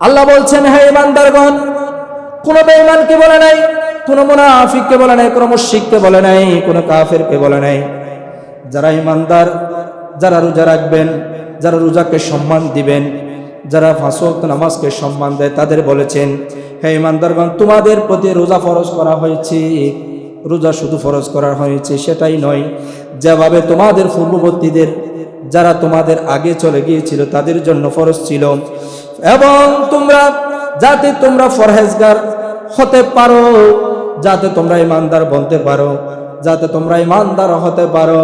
আল্লাহ বলছেন, হে ঈমানদারগণ, কোন বেঈমানকে বলে নাই, কোন মুনাফিককে বলে নাই, কোন মুশরিককে বলে নাই, কোন কাফেরকে বলে নাই। যারা ঈমানদার, যারা রোজা রাখবেন, যারা রোজাকে সম্মান দিবেন, যারা 5 ওয়াক্ত নামাজকে সম্মান দেয়, তাদের বলেছেন, হে ঈমানদারগণ, তোমাদের প্রতি রোজা ফরজ করা হয়েছে। রোজা শুধু ফরজ করা হয়েছে সেটাই নয়, যেভাবে তোমাদের পূর্ববর্তীদের, যারা তোমাদের আগে চলে গিয়েছিল, তাদের জন্য ফরজ ছিল। এবং তোমরা যাতে তোমরা পরহেজগার হতে পারো, যাতে তোমরা ঈমানদার বনতে পারো, যাতে তোমরা ঈমানদার হতে পারো,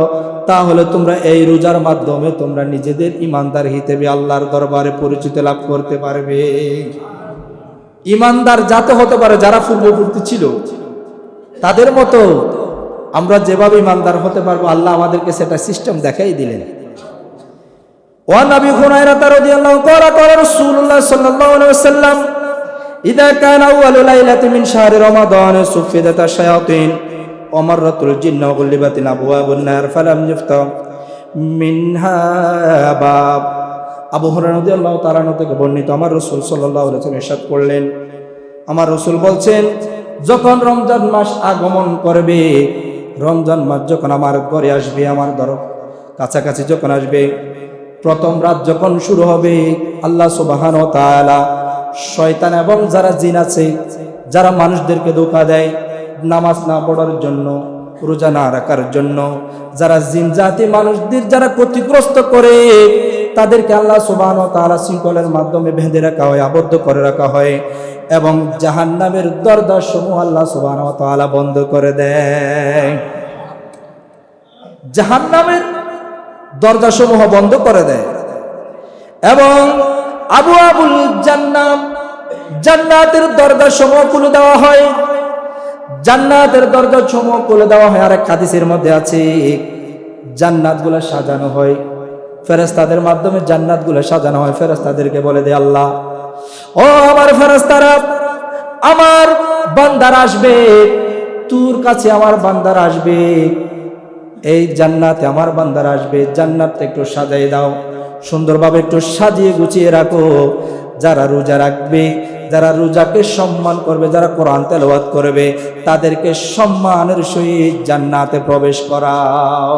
তাহলে তোমরা এই রোজার মাধ্যমে তোমরা নিজেদের ঈমানদার হিসেবে আল্লাহর দরবারে পরিচিতি লাভ করতে পারবে। ঈমানদার যাতে হতে পারে যারা পূর্ববর্তী ছিল, তাদের মতো আমরা যেভাবে ঈমানদার হতে পারবো, আল্লাহ আমাদেরকে সেটা সিস্টেম দেখাই দিলেন। ওয়ান আবি হুরায়রা রাদিয়াল্লাহু তাআলা ক্বালা রাসূলুল্লাহ সাল্লাল্লাহু আলাইহি ওয়াসাল্লাম, ইযা কানা আউয়ালু লাইলাতিন মিন শাহরি রমাদান সুফিদাত আশ-শায়াতিন ওয়া মাররাতুল জিন্ন ওয়া গুলিবাতিন আবওয়াবুন নার ফালাম ইফতাহ মিনহা বাব। আবু হুরায়রা রাদিয়াল্লাহু তাআলা থেকে বর্ণিত, আমার রাসূল সাল্লাল্লাহু আলাইহি ওয়াসাল্লাম ইরশাদ করলেন, আমার রাসূল বলছেন, যখন রমজান মাস আগমন করবে, রমজান মাস যখন আমার ঘরে আসবে, আমার কাছাকাছি যখন আসবে, প্রথম রাত যখন শুরু হবে, আল্লাহ সুবহানাহু ওয়া তাআলা শয়তান এবং যারা জিন আছে, যারা মানুষদেরকে ধোঁকা দেয় নামাজ না পড়ার জন্য, রোজা না রাখার জন্য, যারা জিন জাতি মানুষদের যারা ক্ষতিগ্রস্ত করে, তাদেরকে আল্লাহ সুবহানাহু ওয়া তাআলা শৃঙ্খলের মাধ্যমে বেঁধে রাখা হয়, আবদ্ধ করে রাখা হয়, এবং জাহান্নামের দরজা সমূহ আল্লাহ সুবহানাহু ওয়া তাআলা বন্ধ করে দেয়। জাহান্নামের দরজা সমূহ বন্ধ করে দেয় এবং আবওয়াবুল জান্নাত, জান্নাতের দরজা সমূহ খুলে দেওয়া হয়। জান্নাতের দরজা সমূহ খুলে দেওয়া হয়। আরেক হাদিসের মধ্যে আছে, জান্নাতগুলো সাজানো হয়, ফেরেশতাদের মাধ্যমে জান্নাতগুলো সাজানো হয়। ফেরেশতাদেরকে বলে দেয় আল্লাহ, ও আমার ফেরেশতারা, আমার বান্দারা আসবে, তোর কাছে আমার বান্দারা আসবে, এই জান্নাতে আমার বান্দারা আসবে, জান্নাতটা একটু সাজাই দাও, সুন্দরভাবে একটু সাজিয়ে গুছিয়ে রাখো। যারা রোজা রাখবে, যারা রোজাকে সম্মান করবে, যারা কোরআন তেলাওয়াত করবে, তাদেরকে সম্মানের সহিত জান্নাতে প্রবেশ করাও।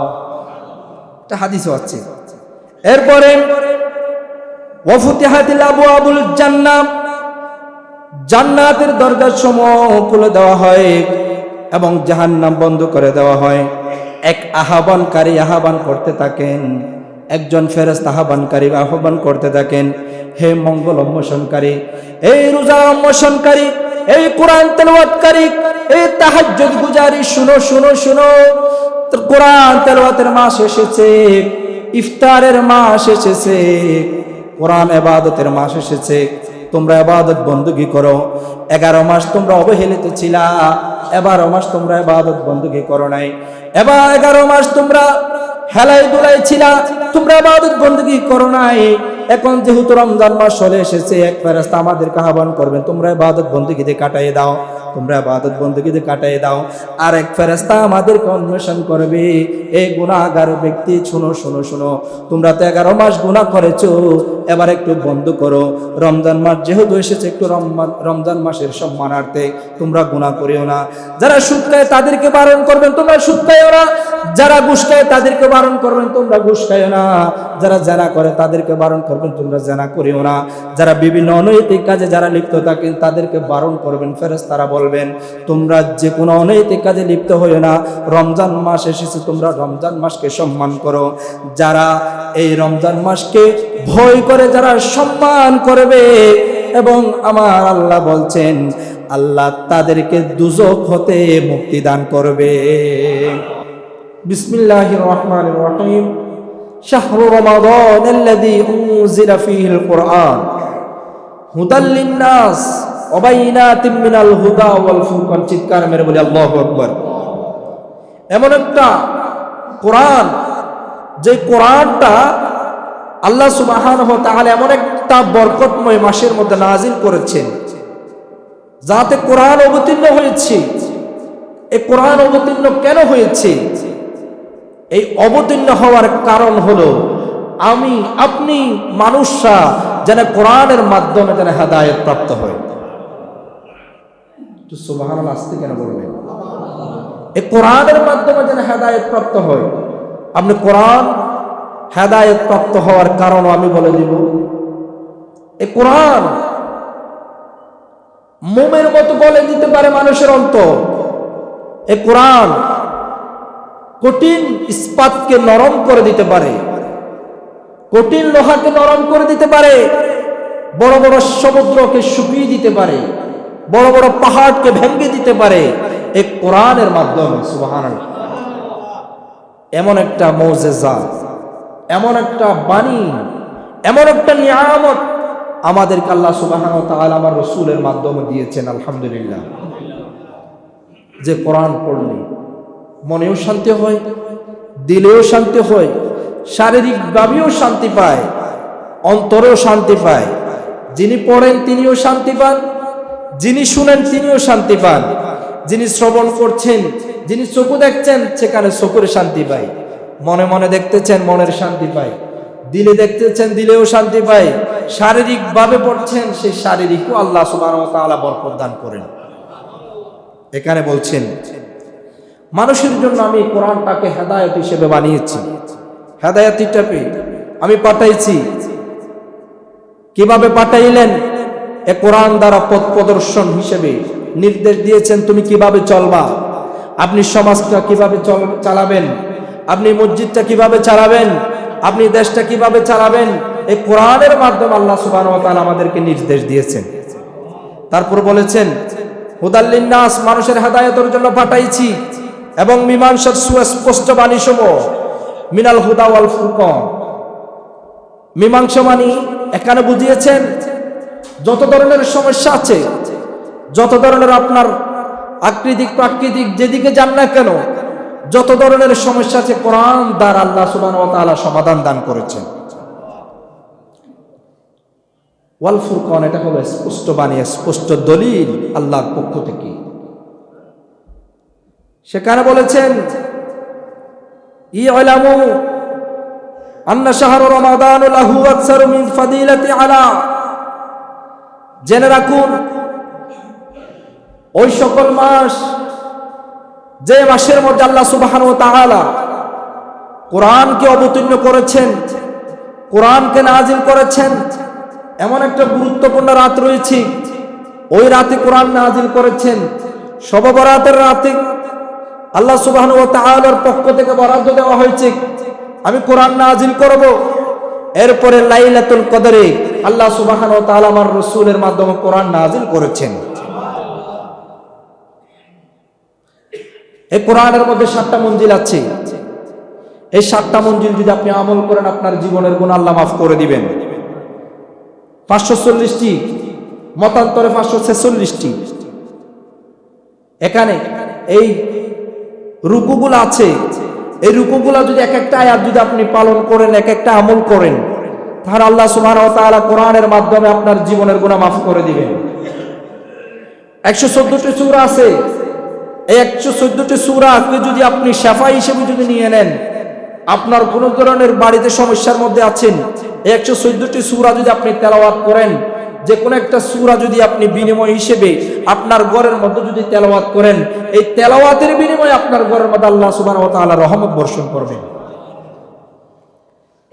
এটা হাদিসও আছে। এরপরে ওয়াফুতিহাতিল আবওয়াবুল জান্নাহ, জান্নাতের দরজাসমূহ খুলে দেওয়া হয় এবং জাহান্নাম বন্ধ করে দেওয়া হয়। এক আহ্বানকারী আহ্বান করতে থাকেন, একজন ফেরেশতা আহ্বানকারী আহ্বান করতে থাকেন, হে মঙ্গল অন্বেষণকারী, এই রোজা অন্বেষণকারী, এই কোরআন তেলাওয়াতকারী, এই তাহাজ্জুদ গুজারি, শুনো শুনো শুনো, কোরআন তেলাওয়াতের মাস এসেছে, ইফতারের মাস এসেছে, কোরআন ইবাদতের মাস এসেছে। তোমরা ইবাদত বندگی করো। 11 মাস তোমরা অবহেলিত ছিলা, 12 মাস তোমরা ইবাদত বندگی করো নাই। এবার 11 মাস তোমরা হেলাই দুলাই ছিলা, তোমরা ইবাদত বندگی করো নাই। এখন যেহেতু রমজান মাস চলে এসেছে, এক ফেরেশতা আমাদেরকে আহ্বান করবেন, তোমরা ইবাদত বندگিতে কাটাই দাও, তোমরা ইবাদত বندگিতে কাটাই দাও। আর এক ফেরেশতা আমাদেরকে অন্বেষণ করবে, এই গুনাহগার ব্যক্তি, শুনো শুনো শুনো, তোমরা তো 11 মাস গুনাহ করেছো, এবার একটু বন্ধ করো। রমজান মাস যেহেতু এসেছে, একটু রমজান মাসের সম্মানার্থে তোমরা গুনাহ করিও না। যারা সুদ খায় তাদেরকে বারণ করবেন, তোমরা সুদ খাইও না। যারা ঘুষ খায় তাদেরকে বারণ করবেন, তোমরা ঘুষ খাইও না। যারা জেনা করে তাদেরকে বারণ করবেন, তোমরা জেনা করিও না। যারা বিভিন্ন অনৈতিক কাজে যারা লিপ্ত থাকেন তাদেরকে বারণ করবেন। ফেরেশতারা বলবেন, তোমরা যে কোনো অনৈতিক কাজে লিপ্ত হইও না, রমজান মাস এসেছে, তোমরা রমজান মাসকে সম্মান করো। যারা এই রমজান মাসকে ভয় করে, যারা সম্মান করবে, এবং আমার আল্লাহ বলছেন, আল্লাহ তাদেরকে দুজক হতে মুক্তি দান করবে। বিসমিল্লাহির রহমানির রহিম। শাহরু রমাদান আল্লাযী উনজিলা ফীহিল কুরআন হুদাল লিন-নাস ওয়া বাইনাতিন মিনাল হুদা ওয়াল ফুরকান। চিৎকার মেরে বলি আল্লাহু আকবার। এমন একটা কোরআন, যে কোরআনটা আল্লাহ সুবহানাহু ওয়া তাআলা এমন একটা বরকতময় মাসের মধ্যে নাজিল করেছেন, যাতে কোরআন অবতীর্ণ হয়েছে। এই কোরআন অবতীর্ণ কেন হয়েছে? এই অবতীর্ণ হওয়ার কারণ হলো, আমি আপনি মানুষরা যেন কোরআনের মাধ্যমে যেন হেদায়েত প্রাপ্ত হয়। তো সুবহানাল্লাহ আস্তে কেন বলবেন? এই কোরআনের মাধ্যমে যেন হেদায়েত প্রাপ্ত হয়। আপনি কোরআন হেদায়েত প্রাপ্ত হওয়ার কারণও আমি বলে দিব। এই কোরআন মোমের মতো বলে দিতে পারে মানুষের অন্তর। এই কোরআন কঠিন ইস্পাতকে নরম করে দিতে পারে, কঠিন লোহাকে নরম করে দিতে পারে, বড় বড় সমুদ্রকে শুকিয়ে দিতে পারে, বড় বড় পাহাড়কে ভেঙে দিতে পারে এই কোরআনের মাধ্যমে। সুবহানাল্লাহ। এমন একটা মুজিজা, এমন একটা বাণী, এমন একটা নিয়ামত আমাদেরকে আল্লাহ সুবহানাহু ওয়া তাআলা আমার রাসূলের মাধ্যমে দিয়েছেন। আলহামদুলিল্লাহ। যে কোরআন পড়লে মনেও শান্তি হয়, দিলেও শান্তি হয়, শারীরিকভাবেও শান্তি পায়, অন্তরেও শান্তি পায়। যিনি পড়েন তিনিও শান্তি পান, যিনি শুনেন তিনিও শান্তি পান, যিনি শ্রবণ করছেন, যিনি চক্ষু দেখছেন সেখানে চোখের শান্তি পায়, মনে মনে দেখতেছেন মনের শান্তি পায়, দিলে দেখতেছেন দিলেও শান্তি পায়, শারীরিকভাবে পড়ছেন সেই শারীরিকও আল্লাহ সুবহানাহু ওয়া তাআলা বরকত দান করেন। এখানে বলছেন মানুষের জন্য আমি কোরআনটাকে হেদায়েত হিসেবে বানিয়েছি, হেদায়েতটা পেয়ে আমি পাঠাইছি। কিভাবে পাঠাইলেন? এ কোরআন দ্বারা পথ প্রদর্শন হিসেবে নির্দেশ দিয়েছেন তুমি কিভাবে চলবা, আপনি সমাজটা কিভাবে চালাবেন, আপনি মসজিদটা কিভাবে চালাবেন, আপনি দেশটা কিভাবে চালাবেন, এই কোরআনের মাধ্যমে আল্লাহ সুবহানাহু ওয়া তাআলা আমাদেরকে নির্দেশ দিয়েছেন। তারপর বলেছেন হুদাল লিন্নাস, মানুষের হেদায়েতের জন্য পাঠাইছি, এবং মীমাংসার সুস্পষ্ট বাণীসমূহ মিনাল হুদা ওয়াল ফুরকান। মীমাংসা মানি এখানে বুঝিয়েছেন যত ধরনের সমস্যা আছে, যত ধরনের আপনার আকৃতিক প্রাকৃতিক যেদিকে যান না কেন, যত ধরনের সমস্যা আছে কোরআন দ্বারা আল্লাহ সুবহানাহু ওয়া তাআলা সমাধান দান করেছেন। ওয়াল ফুরকান এটা হলো স্পষ্ট বাণী, স্পষ্ট দলিল আল্লাহর পক্ষ থেকে। সেখানে বলেছেন ইলামু আন্না শাহরু রমাদান লাহু আকসারু মিন ফাদিলাতি আলা, জেনে রাখুন ওই সকল মাস যে মাসের মধ্যে আল্লাহ সুবহানাহু ওয়া তাআলা কোরআনকে অবতীর্ণ করেছেন, কোরআনকে নাজিল করেছেন, এমন একটা গুরুত্বপূর্ণ রাত রয়েছে, ওই রাতে কোরআন নাজিল করেছেন। শবে বরাতের রাতে আল্লাহ সুবহানাহু ওয়া তাআলার পক্ষ থেকে বরাদ্দ দেওয়া হয়েছে আমি কোরআন নাজিল করব। এরপরে লাইলাতুল কদরে আল্লাহ সুবহানাহু ওয়া তাআলা আমার রাসূলের মাধ্যমে কোরআন নাজিল করেছেন। এই কোরআনের মধ্যে 7টা মঞ্জিল আছে। এই 7টা মঞ্জিল যদি আপনি আমল করেন আপনার জীবনের গুনাহ আল্লাহ মাফ করে দিবেন। 540টি, মতান্তরে 546টি। এখানে এই রুকুগুলো আছে, এই রুকুগুলো যদি এক একটা আয়াত যদি আপনি পালন করেন, এক একটা আমল করেন, তাহলে আল্লাহ সুবহানাহু ওয়া তাআলা কোরআনের মাধ্যমে আপনার জীবনের গুনাহ মাফ করে দিবেন। 114টি সূরা আছে। এই 114টি সূরাকে যদি আপনি শাফা হিসেবে যদি নিয়ে নেন, আপনার কোন ধরনের বাড়িতে সমস্যার মধ্যে আছেন, এই 114টি সূরা যদি আপনি তেলাওয়াত করেন, যে কোনো একটা সূরা যদি আপনি বিনিময় হিসেবে আপনার ঘরের মধ্যে যদি তেলাওয়াত করেন, এই তেলাওয়াতের বিনিময়ে আপনার ঘরের মধ্যে আল্লাহ সুবহানাহু ওয়া তাআলা রহমত বর্ষণ করবেন।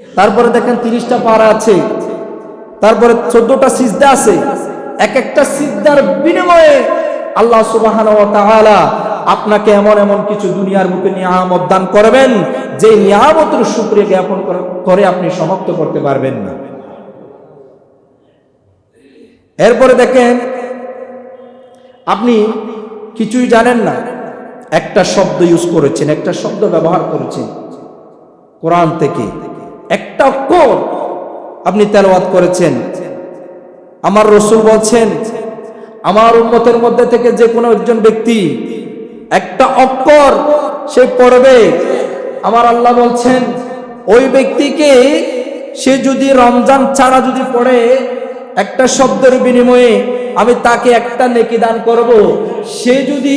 তারপরে দেখেন 30টা পারা আছে, তারপরে 14টা সিজদা আছে। এক একটা সিজদার বিনিময়ে আল্লাহ সুবহানাহু ওয়া তাআলা আপনাকে এমন এমন কিছু দুনিয়ার বুকে নিয়ামত দান করবেন যে নিয়ামতের শুকরিয়া জ্ঞাপন করে আপনি সমাপ্ত করতে পারবেন না। এরপরে দেখেন আপনি কিছুই জানেন না, একটা শব্দ ইউজ করেছেন, একটা শব্দ ব্যবহার করেছেন কোরআন থেকে, একটা অক্ষর আপনি তেলাওয়াত করেছেন। আমার রাসূল বলছেন আমার উম্মতের মধ্যে থেকে যে কোনো একজন ব্যক্তি একটা অক্ষর সে পড়বে, আমার আল্লাহ বলছেন ওই ব্যক্তিকে সে যদি রমজান ছাড়া যদি পড়ে একটা শব্দের বিনিময়ে আমি তাকে একটা নেকি দান করব। সে যদি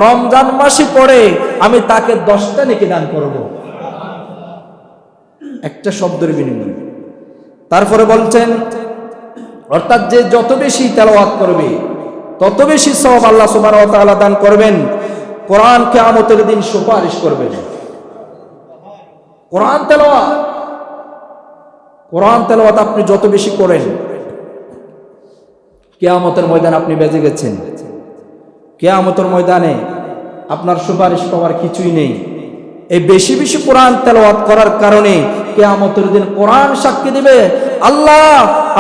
রমজান মাসে পড়ে আমি তাকে 10টা নেকি দান করব, একটা শব্দের বিনিময়ে। তারপরে বলছেন অর্থাৎ যে যত বেশি তেলাওয়াত করবে তত বেশি সওয়াব আল্লাহ সুবহানাহু ওয়া তাআলা দান করবেন। কোরআন কিয়ামতের দিন সুপারিশ করবেন। কোরআন তেলাওয়াত আপনি যত বেশি করেন, কিয়ামতের ময়দানে আপনি বেঁচে গেছেন। কিয়ামতের ময়দানে আপনার সুপারিশ পাওয়ার কিছুই নেই। এই বেশি বেশি কোরআন তেলাওয়াত করার কারণে কিয়ামতের দিন কোরআন সাক্ষী দিবে, আল্লাহ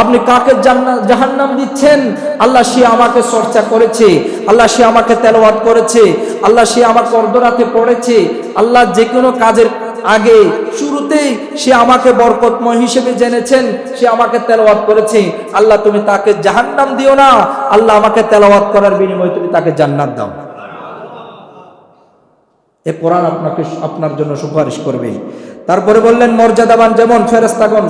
আপনি কাকে জাহান্নাম দিচ্ছেন? আল্লাহ সে আমাকে চর্চা করেছে, আল্লাহ সে আমাকে তেলাওয়াত করেছে, আল্লাহ সে আমাকে অর্ধরাতে পড়েছে, আল্লাহ যে কোনো কাজের আগে শুরুতেই সে আমাকে বরকতময় হিসেবে জেনেছেন, সে আমাকে তেলাওয়াত করেছে। আল্লাহ তুমি তাকে জাহান্নাম দিও না, আল্লাহ আমাকে তেলাওয়াত করার বিনিময়ে তুমি তাকে জান্নাত দাও। এ কোরআন আপনার জন্য সুপারিশ করবে। তারপরে বললেন মর্যাদাবান যেমন ফেরেশতাগণ,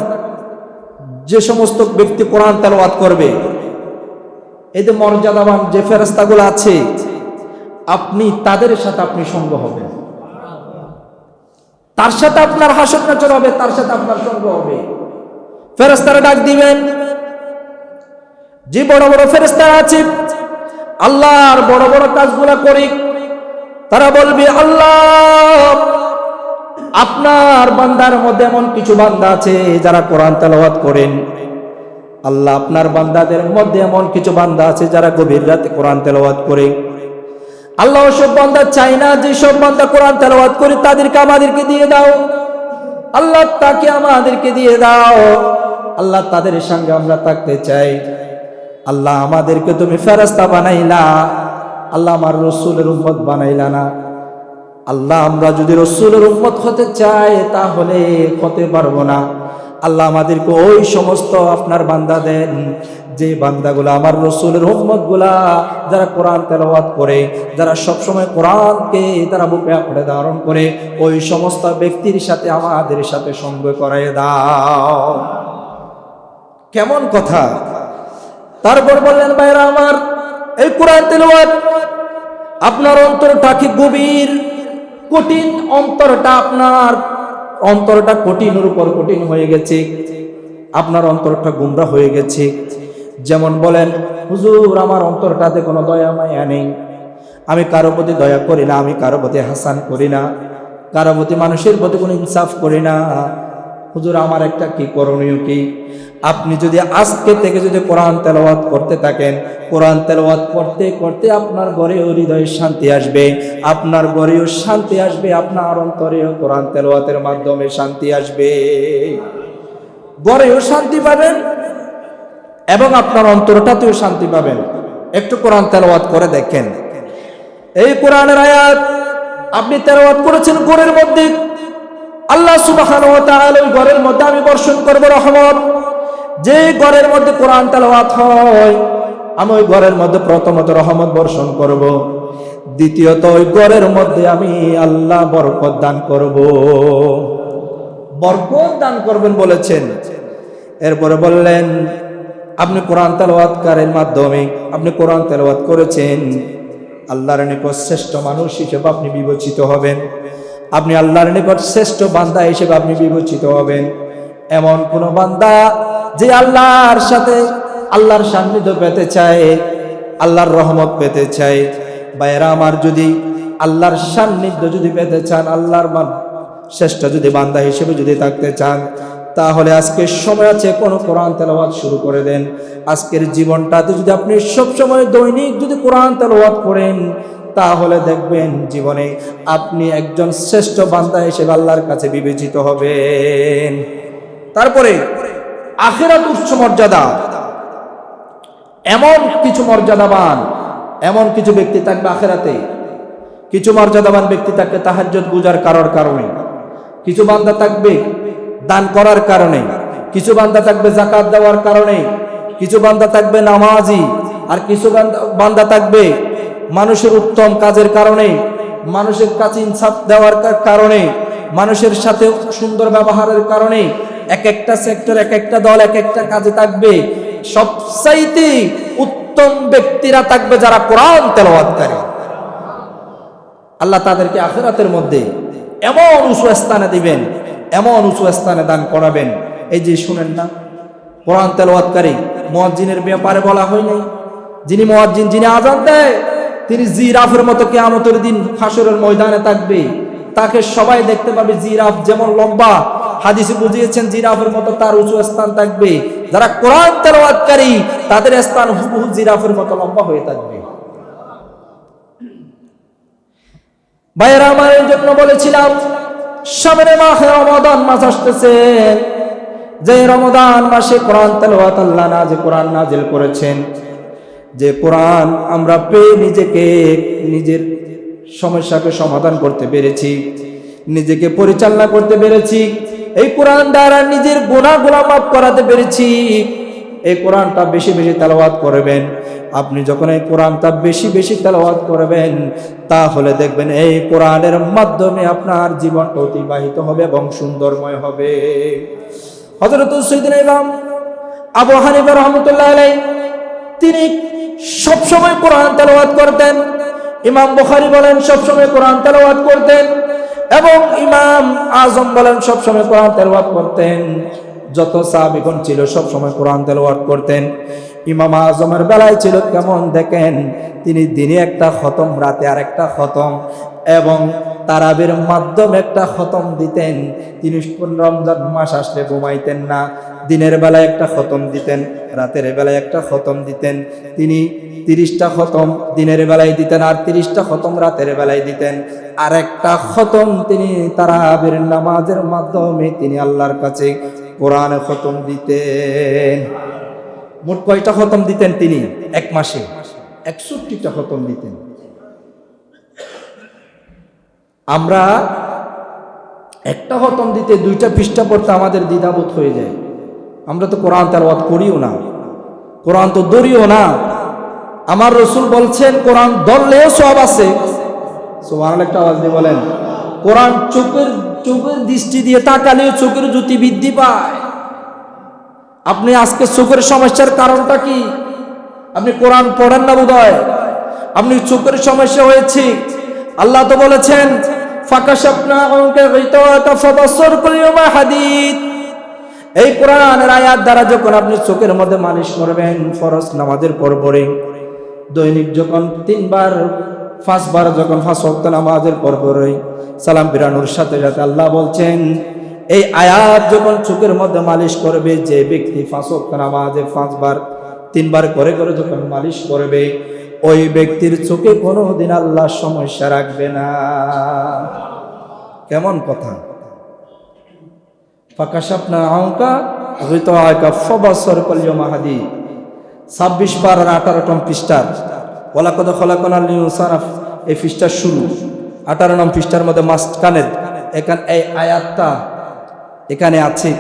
যে সমস্ত ব্যক্তি কোরআন তেলাওয়াত করবে, এই যে মর্যাদাবান যে ফেরেশতাগুলো আছে, আপনি তাদের সাথে আপনি সঙ্গ হবেন, তার সাথে আপনার হাসর নাচর হবে, তার সাথে আপনার সঙ্গ হবে। ফেরেশতারা ডাক দিবেন, যে বড় বড় ফেরেশতারা আছে আল্লাহর বড় বড় কাজগুলা করে, তারা বলবে আল্লাহ আপনার বান্দার মধ্যে এমন কিছু বান্দা আছে যারা কোরআন তেলাওয়াত করেন। আল্লাহ আপনার বান্দাদের মধ্যে এমন কিছু বান্দা আছে যারা গভীর রাতে কোরআন তেলাওয়াত করে। আল্লাহ সব বান্দা চাই না যে সব বান্দা কোরআন তেলাওয়াত করে তাদেরকে আমাদেরকে দিয়ে দাও, আল্লাহ তাকে আমাদেরকে দিয়ে দাও। আল্লাহ তাদের সঙ্গে আমরা থাকতে চাই। আল্লাহ আমাদেরকে তুমি ফেরেশতা বানাইলা, আল্লাহ আমার রসুলের উম্মত বানাইলা না। আল্লাহ আমরা যদি রসুলের উম্মত হতে চাই তাহলে হতে পারবো না। আল্লাহ আমাদেরকে ওই সমস্ত আপনার বান্দা দেন যে বান্দাগুলা আমার রসুলের উম্মতগুলা, যারা কোরআন তেলাওয়াত করে, যারা সবসময় কোরআনকে তারা বুকে আঁকড়ে ধারণ করে, ওই সমস্ত ব্যক্তির সাথে আমাদের সাথে সঙ্গ করায় দাও। কেমন কথা! তারপর বললেন ভাইরা আমার, এই কোরআন তেলাওয়াত আপনার অন্তরটা কি গভীর কঠিন, আপনার অন্তরটা কঠিনের উপর কঠিন হয়ে গেছে, আপনার অন্তরটা গুমরা হয়ে গেছে। যেমন বলেন, হুজুর আমার অন্তরটাতে কোনো দয়া মায়া নেই, আমি কারো প্রতি দয়া করি না, আমি কারো প্রতি হাসান করি না, কারো প্রতি মানুষের প্রতি কোনো ইনসাফ করি না। হুজুর আমার একটা কি করণীয় কি? আপনি যদি আজকে থেকে যদি কোরআন তেলাওয়াত করতে থাকেন, কোরআন তেলাওয়াত করতে করতে আপনার ঘরেও হৃদয়ে শান্তি আসবে, আপনার ঘরেও শান্তি আসবে, আপনার অন্তরেও কোরআন তেলাওয়াতের মাধ্যমে শান্তি আসবে, ঘরেও শান্তি পাবেন এবং আপনার অন্তরটাতেও শান্তি পাবেন। একটু কোরআন তেলাওয়াত করে দেখেন। এই কোরআনের আয়াত আপনি তেলাওয়াত করেছেন ঘরের মধ্যে, আল্লাহ সুবহানাহু ওয়া তাআলা ওই ঘরের মধ্যে আমি বর্ষণ করব রহমত। যে ঘরের মধ্যে কোরআন তেলাওয়াত হয় আমি ওই ঘরের মধ্যে প্রথমত রহমত বর্ষণ করব, দ্বিতীয়ত ওই ঘরের মধ্যে আমি আল্লাহ বরকত দান করব। বরকত দান করবেন বলেছেন। এরপরে বললেন আপনি কোরআন তেলাওয়াতকারীর মাধ্যমে আপনি কোরআন তেলাওয়াত করেছেন, আল্লাহর নিকট শ্রেষ্ঠ মানুষ হিসেবে আপনি বিবেচিত হবেন, আপনি আল্লাহর নিকট শ্রেষ্ঠ বান্দা হিসেবে আপনি বিবেচিত হবেন। এমন কোন বান্দা যে আল্লাহর সাথে আল্লাহর সান্নিধ্য পেতে চায়, আল্লাহর রহমত পেতে চায়, ভাইরা আমার যদি আল্লাহর সান্নিধ্য যদি পেতে চান, আল্লাহর শ্রেষ্ঠ যদি বান্দা হিসেবে যদি থাকতে চান, তাহলে আজকের সময় আছে কোনো কোরআন তেলাওয়াত শুরু করে দেন। আজকের জীবনটাতে যদি আপনি সবসময় দৈনিক যদি কোরআন তেলাওয়াত করেন, তাহলে দেখবেন জীবনে আপনি একজন শ্রেষ্ঠ বান্দা হিসেবে আল্লাহর কাছে বিবেচিত হবেন। তারপরে আখিরাত উচ্চ মর্যাদা, এমন কিছু মর্যাদাবান এমন কিছু ব্যক্তি থাকবে আখিরাতে। কিছু মর্যাদাবান ব্যক্তি থাকবে তাহাজ্জুদ গুজার করার কারণে, কিছু বান্দা থাকবে দান করার কারণে, কিছু বান্দা থাকবে যাকাত দেওয়ার কারণে, কিছু বান্দা থাকবে নামাজি, আর কিছু বান্দা থাকবে মানুষের উত্তম কাজের কারণে, মানুষের কাছে ইনসাফ দেওয়ার কারণে, মানুষের সাথে সুন্দর ব্যবহারের কারণে। এক একটা সেক্টর, এক একটা দল, এক একটা কাজে থাকবে। সবচাইতে উত্তম ব্যক্তিরা থাকবে যারা কোরআন তেলাওয়াতকারী। আল্লাহ তাদেরকে আখিরাতের মধ্যে এমন উঁচু স্থানে দিবেন, এমন উঁচু স্থানে দান করাবেন। এই যে শুনেন না, কোরআন তেলাওয়াতকারী মুয়াজ্জিনের ব্যাপারে বলা হয় নাই? যিনি মুয়াজ্জিন, যিনি আযান দেয়, তিনি জিরাফের মতো কিয়ামতের দিন হাসরের ময়দানে থাকবে। তাকে সবাই দেখতে পাবে। জিরাফ যেমন লম্বা, হাদিসে বুঝিয়েছেন জিরাফের মতো তার উঁচু স্থান থাকবে। যারা কোরআন তেলাওয়াতকারী তাদের স্থান হুবহু জিরাফের মতো লম্বা হয়ে থাকবে। ভাইয়েরা আমার, এই জন্য বলেছিলাম সামনে মাহে রমাদান মাস আসতেছে, যে রমাদান মাসে কোরআন তেলাওয়াত আল্লাহ কোরআন নাজিল করেছেন, যে কোরআন আমরা পেয়ে নিজেকে নিজের সমস্যাকে সমাধান করতে পেরেছি, নিজেকে পরিচালনা করতে পেরেছি, এই কোরআন দ্বারা নিজের গুনাহগুলো মাফ করাতে পেরেছি। এই কোরআনটা বেশি বেশি তেলাওয়াত করবেন। আপনি যখন এই কোরআনটা বেশি বেশি তেলাওয়াত করবেন, তাহলে দেখবেন এই কোরআনের মাধ্যমে আপনার জীবনটা অতিবাহিত হবে এবং সুন্দরময় হবে। হযরত সাইয়্যিদুনা ইমাম আবু হানিফা রাহমাতুল্লাহ আলাইহি তিনি সবসময় কোরআন তেলাওয়াত করতেন। ইমাম বুখারী বলেন সবসময় কোরআন তেলাওয়াত করতেন, এবং ইমাম আজম বলেন সবসময় কোরআন তেলাওয়াত করতেন। যত সাহাবীগণ ছিল সবসময় কোরআন তেলাওয়াত করতেন। ইমাম আজমের বেলায় ছিল কেমন দেখেন, তিনি দিনে একটা খতম, রাতে আর একটা খতম, এবং তারাবির মাধ্যমে একটা খতম দিতেন। তিনি রমজান মাস আসলে ঘুমাইতেন না, দিনের বেলায় একটা খতম দিতেন, রাতের বেলায় একটা খতম দিতেন। তিনি 30টা খতম দিনের বেলায় দিতেন, আর 30টা খতম রাতের বেলায় দিতেন। আর একটা খতম তিনি তারাবির নামাজের মাধ্যমে তিনি আল্লাহর কাছে কোরআনে খতম দিতেন। মোট কয়টা খতম দিতেন তিনি এক মাসে? 61টা খতম দিতেন। আমরা একটা খতম দিতে 2টা পৃষ্ঠা পড়তে আমাদের দ্বিধাবোধ হয়ে যায়। আমরা তো কোরআন তেলাওয়াত করিও না, কোরআন তো ধরিও না। আমার রাসূল বলছেন কোরআন ধরলেও সওয়াব আছে। সুবহানাল্লাহ, একটা আওয়াজ দিয়ে বলেন। কোরআন চোখের দৃষ্টি দিয়ে তাকালেও চোখের জ্যোতি বৃদ্ধি পায়। আপনি আজকে চোখের সমস্যার কারণটা কি? আপনি কোরআন পড়েন না বোধহয়, আপনি চোখের সমস্যা হয়েছে। আল্লাহ তো বলেছেন ফাকাশাফনা আনকা গিতাওয়াকা ফাবাসসারকুল ইয়াওমা হাদীদ। এই কোরআনের আয়াত দ্বারা যখন আপনি চোখের মধ্যে মালিশ করবেন, ফরজ নামাজের পরে দৈনিক যখন 3বার 5বার যখন 5 ওয়াক্ত নামাজের পরে সালাম ফিরানোর সাথে সাথে আল্লাহ বলছেন এই আয়াত যখন চোখের মধ্যে মালিশ করবে, যে ব্যক্তি 5 ওয়াক্ত নামাজে 5বার 3বার করে করে যখন মালিশ করবে, ওই ব্যক্তির চোখে কোনোদিন আল্লাহ সমস্যা রাখবে না। কেমন কথা! ফাকাশাফনা আনকা গিতাওয়াকা ফাবাসসারকুল ইয়াওমা হাদীদ। 26 পারা 18 পৃষ্ঠার ওয়ালাকাদ খালাকনাল ইনসানা, এই পৃষ্ঠার শুরু 18 পৃষ্ঠার মধ্যে মাঝখানের এখানে এই আয়াতটা এখানে আছে।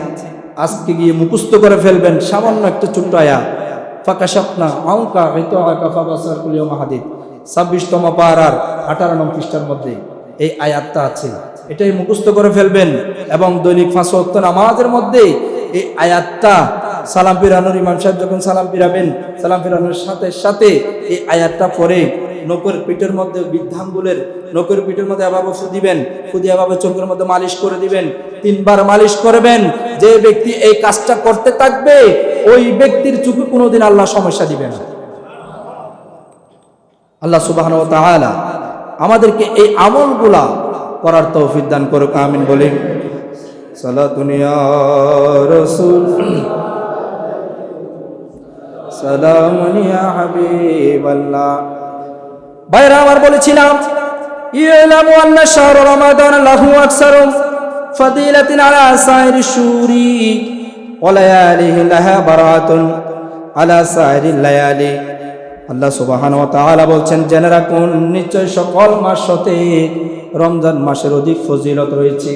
আজকে গিয়ে মুখস্থ করে ফেলবেন, সামান্য একটা ছোট্ট আয়াত। ফাকাশাফনা আনকা গিতাওয়াকা ফাবাসসারকুল ইয়াওমা হাদীদ 26তম পারার 18 পৃষ্ঠার মধ্যে এই আয়াতটা আছে। এটাই মুখস্থ করে ফেলবেন, এবং দৈনিক 5 ওয়াক্ত নামাজের মধ্যে এই আয়াতটা সালাম ফিরানোর, ইমাম সাহেব যখন সালাম ফিরাবেন, সালাম ফিরানোর সাথে সাথে এই আয়াতটা পড়ে নখের পিঠের মধ্যে, বৃদ্ধাঙ্গুলের নখের পিঠের মধ্যে এভাবে ফু দিবেন, ফু দিয়ে এভাবে চোখের মধ্যে মালিশ করে দিবেন। 3বার মালিশ করবেন। যে ব্যক্তি এই কাজটা করতে থাকবে, ওই ব্যক্তির চোখে কোনোদিন আল্লাহ সমস্যা দিবে না। আল্লাহ সুবহানাহু ওয়া তাআলা আমাদেরকে এই আমলগুলা করার তৌফিক দান করুক, আমিন বলি। সালাতুন ইয়া রাসূল, সালামুন ইয়া হাবিবাল্লাহ। ভাইরা আমার, বলেছিলাম ইয়ালামু আন্না শাহর রমাদান লাহু আকসারু ফাদিলাতিন আলা সাইরি শুরি ওয়া লায়ালিহি লাহা বারাতুন আলা সাইরিল লায়ালি। আল্লাহ সুবহানাহু ওয়া তাআলা বলছেন, জেনে রাখুন নিশ্চয় সকল মাস হতে রমজান মাসের অধিক ফজিলত রয়েছে।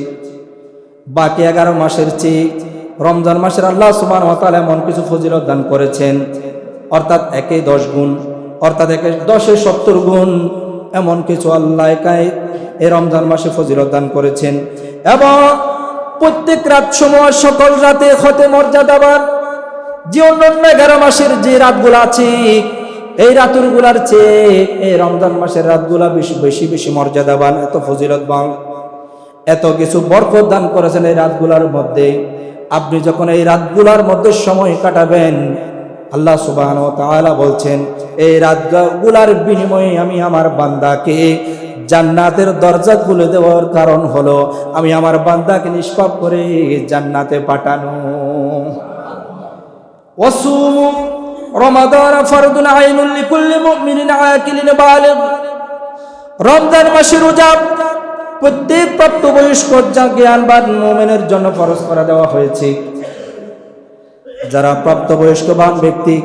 বাকি 11 মাসের চেয়ে রমজান মাসের আল্লাহ সুবহানাহু ওয়া তাআলা এমন কিছু ফজিলত দান করেছেন, অর্থাৎ 1 এ 10 গুণ, অর্থাৎ 1 এ 10 এ 70 গুণ, এমন কিছু আল্লাহ এই রমজান মাসে ফজিলত দান করেছেন। এবং প্রত্যেক রাত সময় সকল রাতে হতে মর্যাদাবান। যে অন্যান্য 11 মাসের যে রাতগুলো আছে, এই রাতগুলার চেয়ে এই রমজান মাসের রাতগুলা বেশি বেশি মর্যাদাবান, এত ফজিলতবান, এত কিছু বরকত দান করেছেন এই রাতগুলার মধ্যে। আপনি যখন এই রাতগুলার মধ্যে সময় কাটাবেন, আল্লাহ সুবহানাহু ওয়া তাআলা বলছেন, এই রাতগুলার বিনিময়ে আমি আমার বান্দাকে জান্নাতের দরজা খুলে দেওয়ার কারণ হলো আমি আমার বান্দাকে নিষ্পাপ করে জান্নাতে পাঠানো। ওয়াসুমু রমাদান ফারদুন আইনুন লিকুল্লি মুমিনিন আকিলিন বালিগ। রমজান মাসে রোজা প্রত্যেক প্রাপ্তবয়স্ক জ্ঞানবান মুমিনের জন্য ফরজ করে দেওয়া হয়েছে। যারা প্রাপ্তবয়স্কবান ব্যক্তি,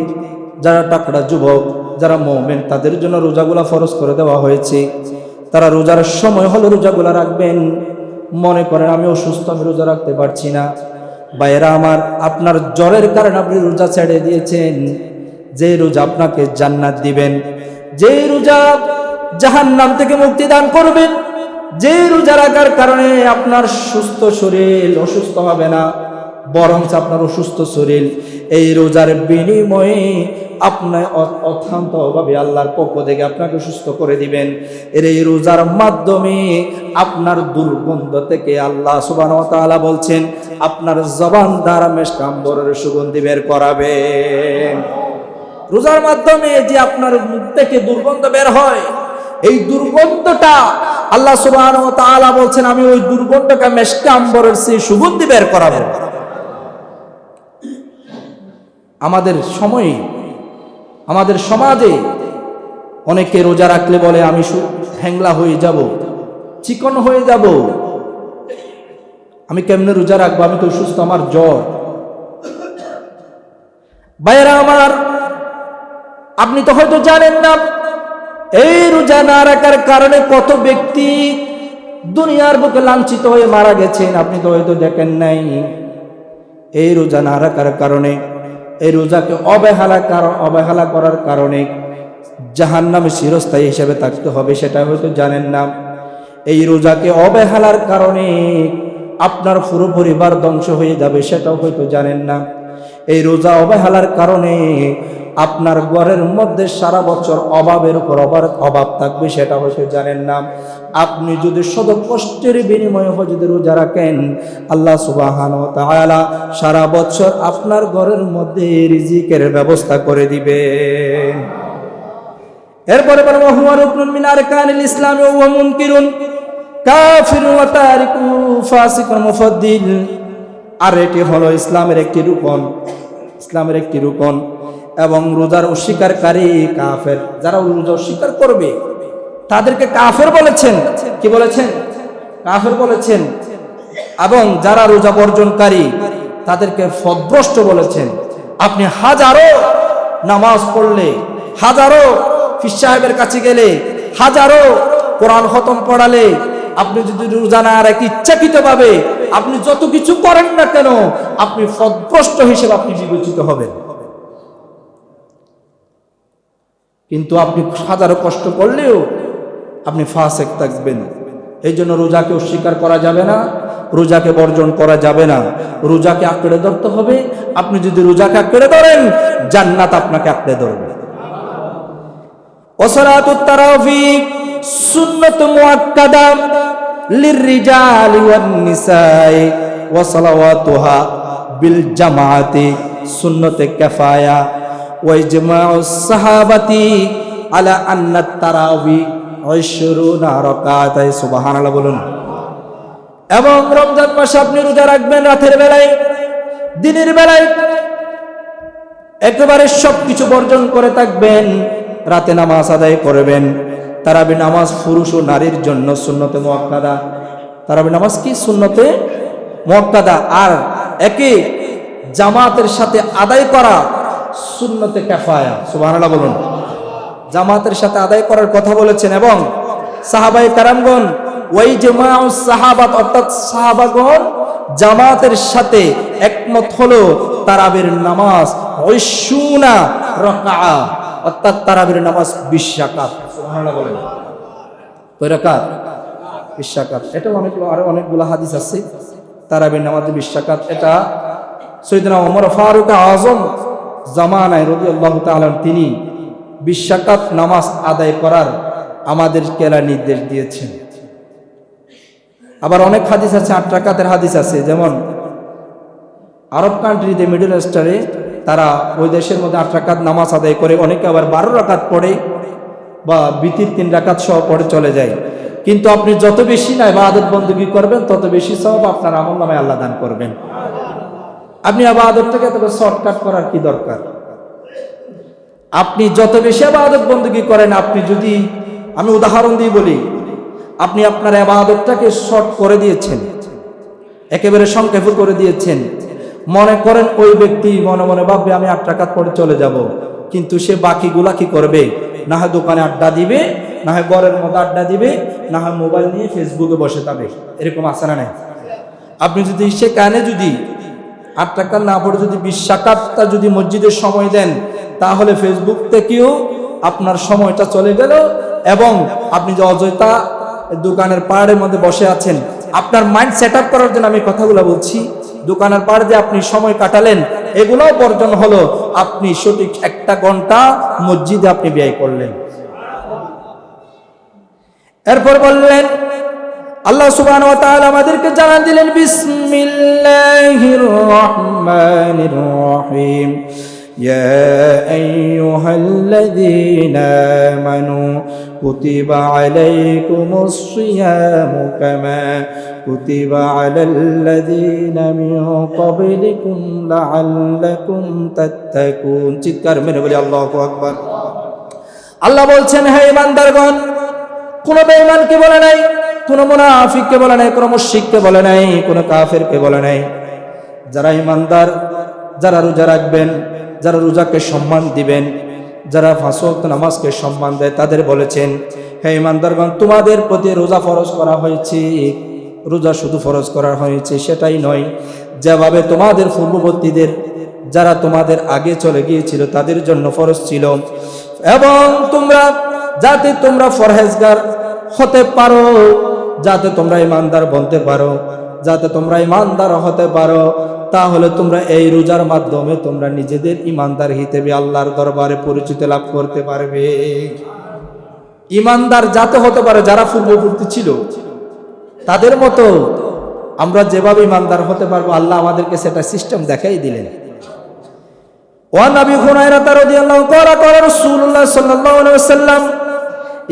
যারা টাকরা যুবক, যারা মুমিন, তাদের জন্য রোজাগুলা ফরজ করে দেওয়া হয়েছে। তারা রোজার সময় হলে রোজাগুলা রাখবেন। মনে করেন আমি অসুস্থ, আমি রোজা রাখতে পারছি না, ভাইয়েরা আমার, আপনার জ্বরের কারণে আপনি রোজা ছেড়ে দিয়েছেন, যে রোজা আপনাকে জান্নাত দিবেন, যে রোজা জাহান্নাম থেকে মুক্তি দান করবেন, যে রোজা রাখার কারণে আপনার সুস্থ শরীর অসুস্থ হবে না, বরং আপনার অসুস্থ শরীর এই রোজার বিনিময়ে আপনার অত্যন্তভাবে আল্লাহর পক্ষ থেকে আপনাকে সুস্থ করে দিবেন। এর এই রোজার মাধ্যমে আপনার দুর্গন্ধ থেকে আল্লাহ সুবহানাহু ওয়া তাআলা বলছেন আপনার জবান দ্বারা মেশক আম্বরের সুগন্ধি বের করাবেন। রোজার মাধ্যমে যে আপনার মুখ থেকে দুর্গন্ধ বের হয়, এই দুর্গন্ধটা আল্লাহ সুবহানাহু ওয়া তাআলা বলছেন আমি ওই দুর্গন্ধটা মেশক আম্বরের সেই সুগন্ধি বের করাবো। আমাদের সময়ে, আমাদের সমাজে অনেকে রোজা রাখলে বলে আমি হ্যাংলা হয়ে যাব, চিকন হয়ে যাব, আমি কেমনে রোজা রাখবো, আমি তো অসুস্থ, আমার জ্বর। ভাইয়েরা আমার, আপনি তো হয়তো জানেন না এই রোজা না রাখার কারণে কত ব্যক্তি দুনিয়ার বুকে লাঞ্ছিত হয়ে মারা গেছেন, আপনি তো হয়তো দেখেন নাই। এই রোজা না রাখার কারণে, এই রোজাকে অবহেলা করার কারণে জাহান্নামে চিরস্থায়ী হিসেবে থাকতে হবে, সেটা হয়তো জানেন না। এই রোজাকে অবহেলার কারণে আপনার পুরো পরিবার ধ্বংস হয়ে যাবে, সেটাও হয়তো জানেন না। এই রোজা অবহেলার কারণে আপনার ঘরের মধ্যে সারা বছর অভাবের উপর অভাব থাকবে, সেটা হয়তো জানেন না। আপনি যদি শত কষ্টের বিনিময়ে যদি রোজা রাখেন, আল্লাহ সুবহানাহু ওয়া তাআলা সারা বছর আপনার ঘরের মধ্যে রিজিকের ব্যবস্থা করে দিবেন। এরপরে বলবো হুয়া রুকনুন মিন আরকানিল ইসলাম ওয়া হুয়া মুনকিরুন কাফিরুন ওয়া তারিকু ফাসিকুন মুফাদ্দিল। আর এটি হলো ইসলামের একটি রুকন, ইসলামের একটি রুকন। এবং রোজার অস্বীকারী কাফের, যারা রোজা অস্বীকার করবে তাদেরকে কাফের বলেছেন। কি বলেছেন? কাফের বলেছেন। এবং যারা রোজা বর্জনকারী তাদেরকে পথভ্রষ্ট বলেছেন। আপনি হাজারো নামাজ পড়লে, হাজারো পীর সাহেবের কাছে গেলে, হাজারো কোরআন খতম পড়ালে, আপনি যদি রোজা না রাখেন ইচ্ছাকৃতভাবে আপনি যত কিছু করেন না কেন, আপনি পথভ্রষ্ট হিসেবে আপনি বিবেচিত হবেন। কিন্তু আপনি হাজারো কষ্ট করলেও আপনি ফাসেক থাকবেন। এই জন্য রোজাকে অস্বীকার করা যাবে না, রোজাকে বর্জন করা যাবে না, রোজাকে আঁকড়ে ধরতে হবে। আপনি যদি রোজাকে আঁকড়ে ধরেন, জান্নাত আপনাকে আঁকড়ে ধরবে। ওয়াসালাতুত তারাবিহ সুন্নাতুন মুআক্কাদা লিররিজালি ওয়ান নিসাই ওয়া সালাওয়াতুহা বিল জামাআতি সুন্নাতে কিফায়া ওয়া ইজমাউস সাহাবাতি আলা আন্না তারাবিহ 20 রাকাত। সুবহানাল্লাহ বলুন। এবং রমজান মাসে আপনি রোজা রাখবেন রাতের বেলায়, দিনের বেলায় একেবারে সবকিছু বর্জন করে থাকবেন, রাতে নামাজ আদায় করবেন। তারাবি নামাজ পুরুষ ও নারীর জন্য সুন্নতে মুআক্কাদা। তারাবি নামাজ কি? সুন্নতে মুআক্কাদা। আর একে জামাতের সাথে আদায় করা সুন্নতে কিফায়া। সুবহানাল্লাহ বলুন। জামাতের সাথে আদায় করার কথা বলেছেন। এবং সাহাবায়ে কেরামগণ ওই জামাউস সাহাবাত, অর্থাৎ সাহাবাগণ জামাতের সাথে একমত হলো তারাবির নামাজ 20 রাকাত, অর্থাৎ তারাবির নামাজ 20 রাকাত। সুবহানাল্লাহ বলেন। কয় রাকাত? 20 রাকাত। এটা অনেকগুলো, আরো অনেকগুলো হাদিস আছে তারাবির নামাজে 20 রাকাত। এটা সাইয়েদনা ওমর ফারুক আযম জামানায় রাদিয়াল্লাহু তাআলা তিনি 20 রাকাত নামাজ আদায় করার আমাদের কেলা নির্দেশ দিয়েছেন। আবার অনেক হাদিস আছে 8 রাকাতের হাদিস আছে। যেমন আরব কান্ট্রিতে, মিডল ইস্টারে তারা ওই দেশের মধ্যে 8 রাকাত নামাজ আদায় করে, অনেকে আবার 12 রাকাত পড়ে বা বিতির 3 রাকাত সহ পড়ে চলে যায়। কিন্তু আপনি যত বেশি না ইবাদত বندگی করবেন তত বেশি সওয়াব আপনার আমলনামায় আল্লাহ দান করবেন। আপনি ইবাদতটাকে তবে শর্টকাট করার কি দরকার? আপনি যত বেশি ইবাদত বندگی করেন, আপনি যদি, আমি উদাহরণ দিয়ে বলি, আপনি আপনার ইবাদতটাকে শর্ট করে দিয়েছেন, একেবারে সংক্ষেপ করে দিয়েছেন। মনে করেন ওই ব্যক্তি মনে মনে ভাববে আমি 8 রাকাত পড়ে চলে যাব, কিন্তু সে বাকিগুলা কি করবে? না হয় দোকানে আড্ডা দিবে, না হয় ঘরের মধ্যে আড্ডা দিবে, না হয় মোবাইল নিয়ে ফেসবুকে বসে থাকবে। এরকম আছে না নাই? আপনি যদি সেখানে যদি 8 রাকাত না পড়ে যদি 20 রাকাতটা যদি মসজিদের সময় দেন, তাহলে ফেসবুক থেকেও আপনার সময়টা চলে গেল এবং আপনি যে অযথা দোকানের পাহাড়ের মধ্যে বসে আছেন, আপনার মাইন্ড সেট আপ করার জন্য আমি কথাগুলো বলছি, দোকানের পাড়ে যে আপনি সময় কাটালেন এগুলোও বর্জন হলো, আপনি সঠিক 1 ঘন্টা মসজিদে আপনি ব্যয় করলেন। এরপর বললেন আল্লাহ সুবহানাহু ওয়া তাআলা আমাদেরকে জানান দিলেন বিসমিল্লাহির রহমানির রহিম ইয়া আইয়ুহাল্লাযীনা আমানু কুতিবা আলাইকুমুস সিয়ামু কামা কুতিবা আলাল্লাযীনা মিন ক্বাবলিকুম লাআল্লাকুম তাত্তাকুন। চিৎকার মেরে বলি আল্লাহু আকবার। আল্লাহ বলছেন, হে ঈমানদারগণ, কোন বেঈমানকে বলে নাই, কোন মুনাফিককে বলে নাই, কোন মুশরিককে বলে নাই, কোন কাফেরকে বলে নাই। যারা ঈমানদার, যারা রোজা রাখবেন, যারা রোজাকে সম্মান দিবেন, যারা 5 ওয়াক্ত নামাজকে সম্মান দেয়, তাদের বলেছেন, হে ঈমানদারগণ, তোমাদের প্রতি রোজা ফরজ করা হয়েছে। রোজা শুধু ফরজ করা হয়েছে সেটাই নয়, যেভাবে তোমাদের পূর্ববর্তীদের যারা তোমাদের আগে চলে গিয়েছিল তাদের জন্য ফরজ ছিল, এবং তোমরা যাতে তোমরা পরহেজগার হতে পারো, যাতে তোমরা ঈমানদার বনতে পারো, যাতে তোমরা ঈমানদার হতে পারো, তাহলে তোমরা এই রোজার মাধ্যমে তোমরা নিজেদের ঈমানদার হিসেবে আল্লাহর দরবারে পরিচিতি লাভ করতে পারবে। ঈমানদার যাতে হতে পারে যারা পূর্ববর্তী ছিল তাদের মতো আমরা যেভাবে ঈমানদার হতে পারবো, আল্লাহ আমাদেরকে সেটা সিস্টেম দেখাই দিলেন। ওয়ান আবি হুরায়রা রাদিয়াল্লাহু তাআলা ক্বালা রাসূলুল্লাহ সাল্লাল্লাহু আলাইহি ওয়াসাল্লাম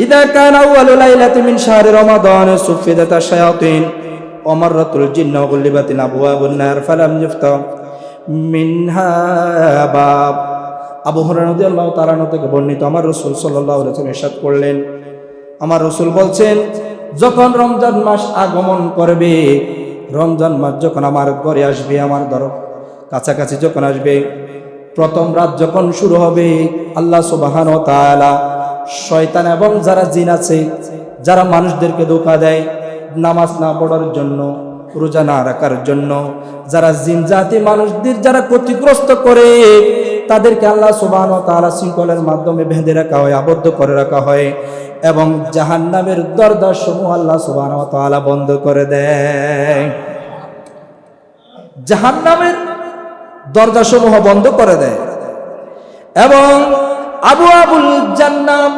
ইযা কানা আউয়ালু লাইলাতিন মিন শাহরি রমাদান সুফিদাত আশ-শায়াতিন ওয়া মাররাতুল জিন্নি ওয়া গুলিবাতিন আবওয়াবুন নার ফালাম ইফতাহ মিনহা বাব। আবু হুরায়রা রাদিয়াল্লাহু তাআলা থেকে বর্ণিত, আমার রাসূল সাল্লাল্লাহু আলাইহি ওয়াসাল্লাম ইরশাদ করলেন, আমার রাসূল বলছেন, যখন রমজান মাস আগমন করবে, রমজান মাস যখন আমার ঘরে আসবে, আমার কাছাকাছি যখন আসবে, প্রথম রাত যখন শুরু হবে, আল্লাহ সুবহানাহু ওয়া তাআলা শয়তান এবং যারা জিন আছে, যারা মানুষদেরকে ধোঁকা দেয় নামাজ না পড়ার জন্য, রোজা না রাখার জন্য, যারা জিন জাতি মানুষদের যারা ক্ষতিগ্রস্ত করে, তাদেরকে আল্লাহ সুবহানাহু ওয়া তাআলা শৃঙ্খলের মাধ্যমে বেঁধে রাখা হয়, আবদ্ধ করে রাখা হয়, এবং জাহান্নামের দরজা সমূহ আল্লাহ সুবহানাহু ওয়া তাআলা বন্ধ করে দেয়। জাহান্নামের দরজা সমূহ বন্ধ করে দেয় এবং আবওয়াবুল জান্নাত,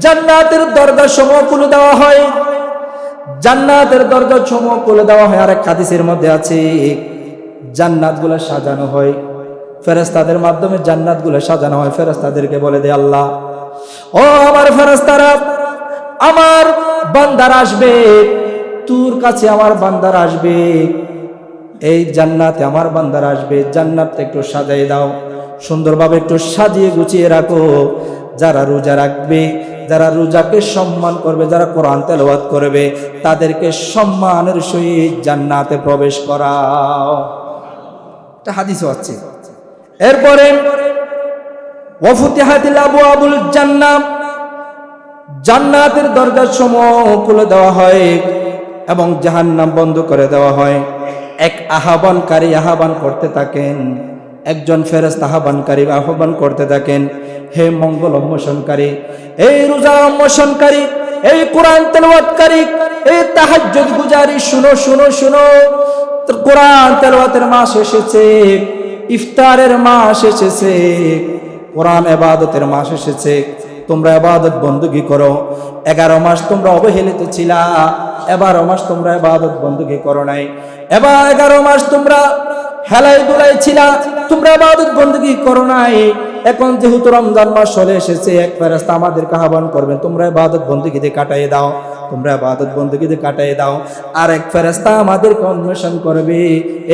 জান্নাতের দরজা সমূহ খুলে দেওয়া হয়। জান্নাতের দরজা সমূহ খুলে দেওয়া হয়। আরেক হাদিসের মধ্যে আছে, জান্নাতগুলো সাজানো হয়, ফেরেশতাদের মাধ্যমে জান্নাতগুলো সাজানো হয়। ফেরেশতাদেরকে বলে দেয় আল্লাহ, ও আমার ফেরেশতারা, আমার বান্দারা আসবে, তোর কাছে আমার বান্দারা আসবে, এই জান্নাতে আমার বান্দারা আসবে, জান্নাতটা একটু সাজাই দাও, সুন্দরভাবে একটু সাজিয়ে গুছিয়ে রাখো। যারা রোজা রাখবে, যারা রোজাকে সম্মান করবে, যারা কোরআন তেলাওয়াত করবে, তাদেরকে সম্মানের সহিত জান্নাতে প্রবেশ করাও। এটা হাদিসও আছে। এরপরে ওয়াফুতিহাতিল আবওয়াবুল জান্নাহ, জান্নাতের দরজাসমূহ খুলে দেওয়া হয় এবং জাহান্নাম বন্ধ করে দেওয়া হয়। এক আহ্বানকারী আহ্বান করতে থাকেন, একজন ফেরেশতা আহ্বানকারী আহ্বান করতে থাকেন, হে মঙ্গল অন্বেষণকারী, এই রোজা অন্বেষণকারী, এই কোরআন তেলাওয়াতকারী, এই তাহাজ্জুদ গুজারি, শুনো শুনো শুনো, কোরআন তেলাওয়াতের মাস এসেছে, ইফতারের মাস এসেছে, কোরআন ইবাদতের মাস এসেছে। তোমরা ইবাদত বندگی করো। 11 মাস তোমরা অবহেলিত ছিলা, 12 মাস তোমরা ইবাদত বندگی করো নাই। এবার 11 মাস তোমরা হেলাই দুলাই ছিলা, তোমরা ইবাদত বندگی করো নাই, এখন যেহেতু রমজান মাস চলে এসেছে, এক ফেরেশতা আমাদেরকে আহ্বান করবেন, তোমরা ইবাদত বندگিতে কাটাইয়ে দাও, তোমরা ইবাদত বندگিতে কাটাইয়ে দাও। আর এক ফেরেশতা আমাদেরকে অন্বেষণ করবে,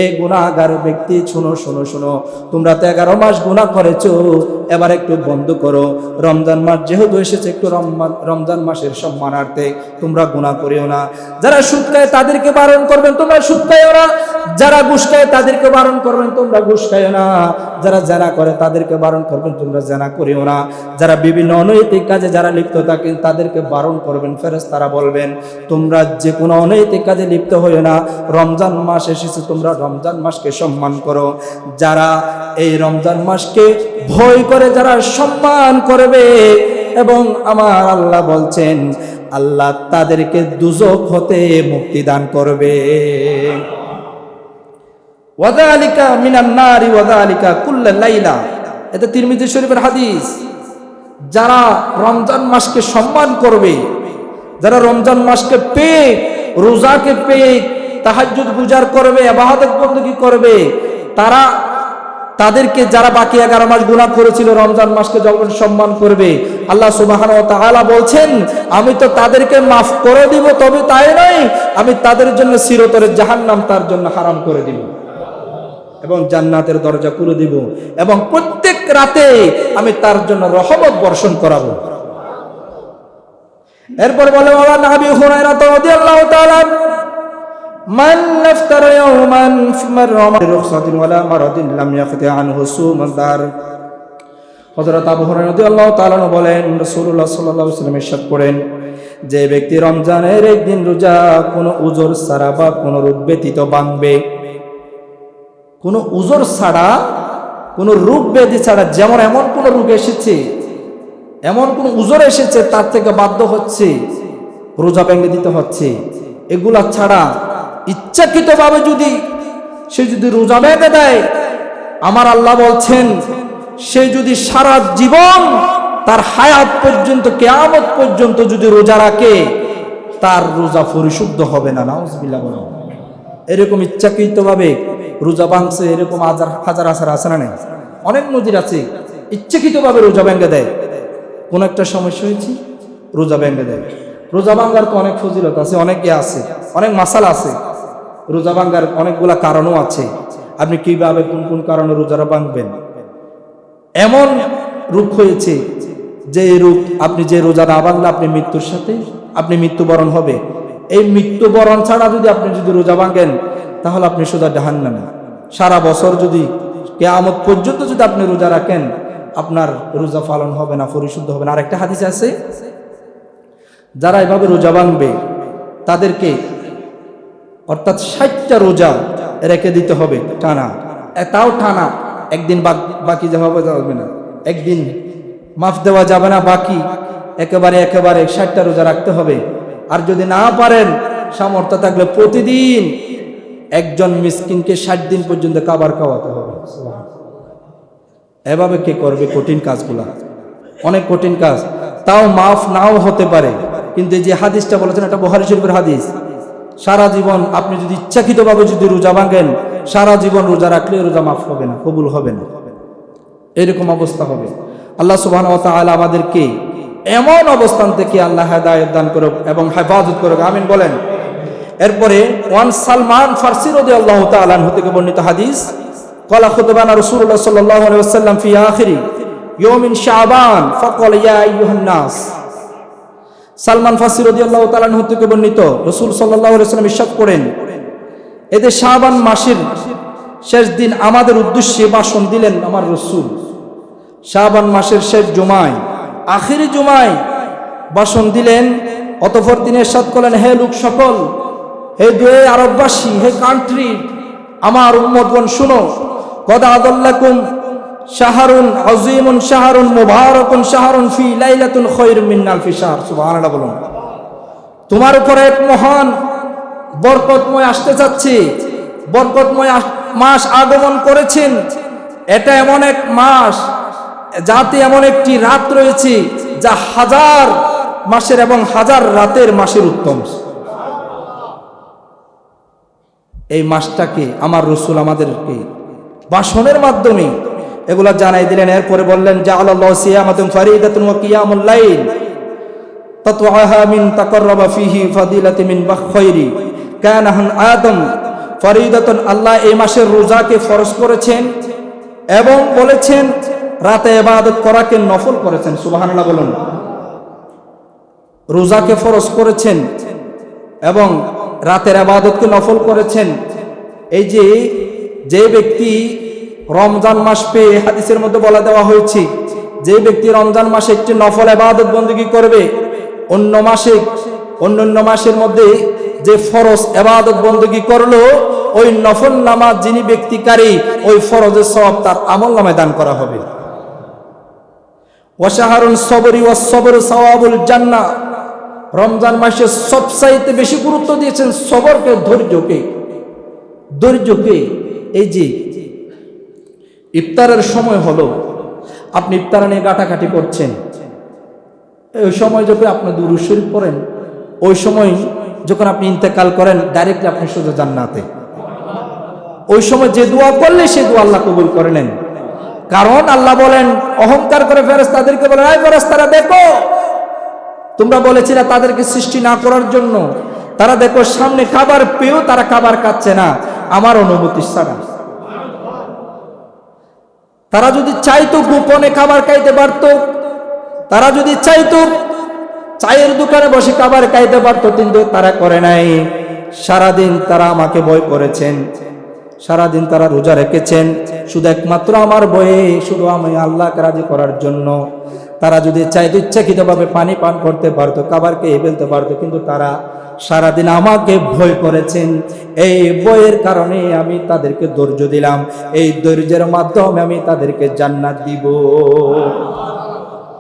এই গুনাহগার ব্যক্তি, শুনো শুনো শুনো, তোমরা তো 11 মাস গুনাহ করেছো, এবার একটু বন্ধ করো, রমজান মাস যেহেতু এসেছে, একটু রমজান মাসের সম্মানার্থে তোমরা গুনাহ করিও না। যারা সুদ খায় তাদেরকে বারণ করবেন, তোমরা সুদ খাইও না। যারা ঘুষ খায় তাদেরকে বারণ করবেন, তোমরা ঘুষ খাইও না। যারা জেনা করে তাদেরকে বারণ করবেন, তোমরা জেনা করিও না। যারা বিভিন্ন অনৈতিক কাজে যারা লিপ্ত থাকেন তাদেরকে বারণ করবেন। ফেরেশতারা বলবেন, তোমরা যে কোনো অনৈতিক কাজে লিপ্ত হইও না, রমজান মাস এসেছে, তোমরা রমজান মাসকে সম্মান করো। যারা এই রমজান মাসকে ভয় করে, যারা সম্মান করবে, এবং আমার আল্লাহ বলছেন, আল্লাহ তাদেরকে দুজক হতে মুক্তি দান করবে। ওয়াযালিকা মিনান নারি ওয়াযালিকা কুল্লা লাইলা, এটা তিরমিজি শরীফের হাদিস। যারা রমজান মাসকে সম্মান করবে, যারা রমজান মাসকে পেয়ে, রোজাকে পেয়ে তাহাজ্জুদ গুজার করবে, ইবাদত বندگی করবে, তাদেরকে যারা বাকি 11 মাস গুনাহ করেছিল, রমজান মাসকে যখন সম্মান করবে, আল্লাহ সুবহানাহু ওয়া তাআলা বলছেন, আমি তো তাদেরকে মাফ করে দিব, তবে তাই নয়, আমি তাদের জন্য চিরতরে জাহান্নাম তার জন্য হারাম করে দিব এবং জান্নাতের দরজা খুলে দিব, এবং প্রত্যেক রাতে আমি তার জন্য রহমত বর্ষণ করাবো। এরপর বলে বাবা নবী হুরায়রা রাদিয়াল্লাহু তাআলা, মান নাফতারা ইয়াওমান ফিমার রুখসাতিন ওয়ালা মারাদিন লাম ইয়াফতি আনহু সুমান দার। হযরত আবু হুরায়রা রাদিয়াল্লাহু তাআলা বলেন, রাসূলুল্লাহ সাল্লাল্লাহু আলাইহি ওয়াসাল্লাম ইরশাদ করেন, যে ব্যক্তি রমজানের একদিন রোজা কোনো উযর ছাড়া বা কোনো রোগ ব্যতীত ভাঙবে, কোনো উযর ছাড়া, কোনো রোগ ব্যাধি ছাড়া, যেমন এমন কোনো রোগ এসেছে, এমন কোনো উযর এসেছে, তার থেকে বাধ্য হচ্ছে রোজা ভেঙে দিতে হচ্ছে, এগুলা ছাড়া ইচ্ছাকৃতভাবে যদি সে যদি রোজা ভেঙে দেয়, আমার আল্লাহ বলছেন, সে যদি সারা জীবন তার হায়াত পর্যন্ত, কিয়ামত পর্যন্ত যদি রোজা রাখে, তার রোজা পরিশুদ্ধ হবে না। নাউজুবিল্লাহ বলেন। এরকম ইচ্ছাকৃতভাবে রোজা ভাঙছে, এরকম হাজার হাজার আছে না? নেই? অনেক নজির আছে, ইচ্ছাকৃতভাবে রোজা ভেঙে দেয়। কোন একটা সমস্যা হয়েছে, রোজা ভেঙে দেয়। রোজা ভাঙার তো অনেক ফজিলত আছে, অনেকে আছে, অনেক মাসালা আছে। রোজা ভাঙার অনেকগুলা কারণও আছে। আপনি কিভাবে কোন কোন কারণে রোজাটা ভাঙবেন। এমন রোগ হয়েছে যে রোগ, আপনি যে রোজা না ভাঙলে আপনি মৃত্যুর সাথে আপনি মৃত্যুবরণ হবে। এই মৃত্যুবরণ ছাড়া যদি আপনি যদি রোজা ভাঙেন, তাহলে আপনি সোজা জাহান্নামে। সারা বছর যদি কিয়ামত পর্যন্ত যদি আপনি রোজা রাখেন, আপনার রোজা পালন হবে না, পরিশুদ্ধ হবে না। আর একটা হাদিস আছে, যারা এভাবে রোজা ভাঙবে তাদেরকে অর্থাৎ 60টা রোজা রেখে দিতে হবে টানা, তাও টানা, একদিন বাকি যাবে না, একদিন মাফ দেওয়া যাবে না, বাকি একেবারে 60টা রোজা রাখতে হবে। আর যদি না পারেন, সামর্থ্য থাকলে প্রতিদিন একজন মিসকিনকে 60 দিন পর্যন্ত খাবার খাওয়াতে হবে। এভাবে কে করবে কঠিন কাজগুলা? অনেক কঠিন কাজ, তাও মাফ নাও হতে পারে। কিন্তু যে হাদিসটা বলেছেন, এটা বুখারী শরীফের হাদিস। সারা জীবন আপনি যদি ইচ্ছাকৃতভাবে যদি রোজা ভাঙেন, সারা জীবন রোজা রাখলে রোজা মাফ হবে না, কবুল হবে না, এরকম অবস্থা হবে। আল্লাহ সুবহানাহু ওয়া তাআলা আমাদেরকে এমন অবস্থান থেকে আল্লাহ হেদায়েত দান করুক এবং হেফাজত করুক, আমিন বলেন। এরপরে ওয়ান সালমান ফারসি রাদিয়াল্লাহু তাআলা আনহু থেকে বর্ণিত হাদিস, ক্বালা খুতবানা রাসূলুল্লাহ সাল্লাল্লাহু আলাইহি ওয়াসাল্লাম ফি আখিরি ইয়াউমিন শাবান ফাকাল ইয়া আইয়ুহান নাস। সালমান ফারসি রাদিয়াল্লাহু তাআলা আনহু থেকে বর্ণিত, রাসূল সাল্লাল্লাহু আলাইহি ওয়াসাল্লাম ইরশাদ করেন, এতে শাবান মাসের শেষ দিন আমাদের উদ্দেশ্যে ভাষণ দিলেন আমার রাসূল। শাবান মাসের শেষ জুমায়, আখিরি জুমায় ভাষণ দিলেন। অতঃপর তিনি ইরশাদ করলেন, হে লোক সকল, হে দুয়ে আরববাসী, হে কান্ট্রি, আমার উম্মতগণ শুনো, কদ আদাল্লাকুম শাহরুন আযীমুন শাহরুন মুবারাকুন শাহরুন ফি লাইলাতুন খায়রুম মিন আলফি শাহর। সুবহানাল্লাহ বলুন। তোমার উপর এক মহান বরকতময় আসতে যাচ্ছে, বরকতময় মাস আগমন করেছেন। এটা এমন এক মাস, যাতে এমন একটি রাত রয়েছে যা হাজার মাসের এবং হাজার রাতের মাসের উত্তম। এই মাসটাকে আমার রাসূল আমাদেরকে ভাষণের মাধ্যমে এগুলা জানাই দিলেন। এরপরে বললেন জাআলাল্লাহু সিয়ামাতুন ফারিদাতুন ওয়া কিয়ামুল লাইল তাতওয়াহা মিন তাকাররাবা ফিহি ফাদিলাতি মিন বাখয়রি কানাহান আদম ফরিদাতুন। আল্লাহ এই মাসের রোজাকে ফরজ করেছেন এবং বলেছেন রাতে ইবাদত করাকে নফল করেছেন। সুবহানাল্লাহ বলুন। রোজাকে ফরজ করেছেন এবং রাতের ইবাদতকে নফল করেছেন। এই যে ব্যক্তি রমজান মাস পেয়ে, হাদিসের মধ্যে বলা দেওয়া হয়েছে, যে ব্যক্তি রমজান মাসে একটি নফল ইবাদত বندگی করবে, অন্যান্য মাসের মধ্যে যে ফরজ ইবাদত বندگی করলো, ওই নফল নামাজ যিনি ব্যক্তিকারী, ওই ফরজের সওয়াব তার আমলনামায় দান করা হবে। ওয়া শাহরুন সবরি ওয়াস সবর সাওয়াবুল জান্নাহ। রমজান মাসে সবচাইতে বেশি গুরুত্ব দিয়েছেন সবরকে, ধৈর্যকে। এই যে ইফতারের সময় হলো, আপনি ইফতার নিয়ে গাটাগাটি করছেন, ওই সময় যখন আপনি দুরূদ শরীফ পড়েন, ওই সময় যখন আপনি ইন্তেকাল করেন, ডাইরেক্টলি আপনি সোজা জান্নাতে। ওই সময় যে দোয়া করলে সেই দোয়া আল্লাহ কবুল করে নেন। কারণ আল্লাহ বলেন, অহংকার করে ফেরেশতাদেরকে বলেন, এই ফেরেশতারা দেখো, তোমরা বলেছিলে তাদেরকে সৃষ্টি না করার জন্য, তারা দেখো সামনে খাবার পেয়েও তারা খাবার খাচ্ছে না আমার অনুমতি ছাড়া। তারা যদি চাইতো গোপনে খাবার খাইতে পারতো, তারা যদি চাইতো চায়ের দোকানে বসে খাবার খাইতে পারতো, কিন্তু তারা করে নাই। সারাদিন তারা আমাকে ভয় করেছেন, সারাদিন তারা রোজা রেখেছেন শুধু একমাত্র আমার ভয়ে, শুধু আমি আল্লাহকে রাজি করার জন্য। তারা যদি চাইতো ইচ্ছাকৃতভাবে পানি পান করতে পারতো, খাবার খেয়ে ফেলতে পারতো, কিন্তু তারা সারাদিন আমাকে ভয় করেছেন। এই ভয়ের কারণে আমি তাদেরকে ধৈর্য দিলাম, এই ধৈর্যের মাধ্যমে আমি তাদেরকে জান্নাত দিব।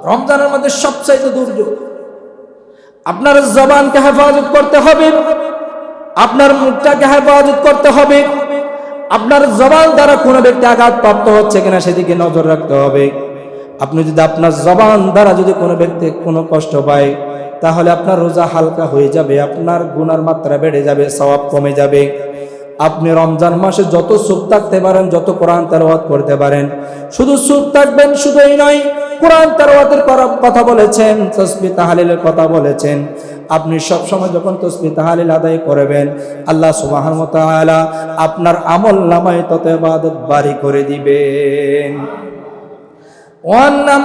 রমজানের মধ্যে সবচাইতে ধৈর্য। আপনার জবানকে হেফাজত করতে হবে, আপনার মুখটাকে হেফাজত করতে হবে, আপনার জবান দ্বারা কোনো ব্যক্তি আঘাতপ্রাপ্ত হচ্ছে কিনা সেদিকে নজর রাখতে হবে। আপনি যদি আপনার জবান দ্বারা যদি কোনো ব্যক্তি কোনো কষ্ট পায়, তাহলে আপনার রোজা হালকা হয়ে যাবে, আপনার গুনার মাত্রা বেড়ে যাবে, সওয়াব কমে যাবে। আপনি রমজান মাসে যত চুপ থাকতে পারেন, যত কোরআন তেলাওয়াত করতে পারেন, শুধু চুপ থাকবেন, শুধু এই নয়, কোরআন তেলাওয়াতের কথা বলেছেন, তাসবিহ তাহলিলের কথা বলেছেন। আপনি সব সময় যখন তাসবিহ তাহলিল আদায় করবেন, আল্লাহ সুবহানাহু ওয়া তাআলা আপনার আমলনামায় তত ইবাদত বাড়ি করে দিবেন। ওয়ান্নাম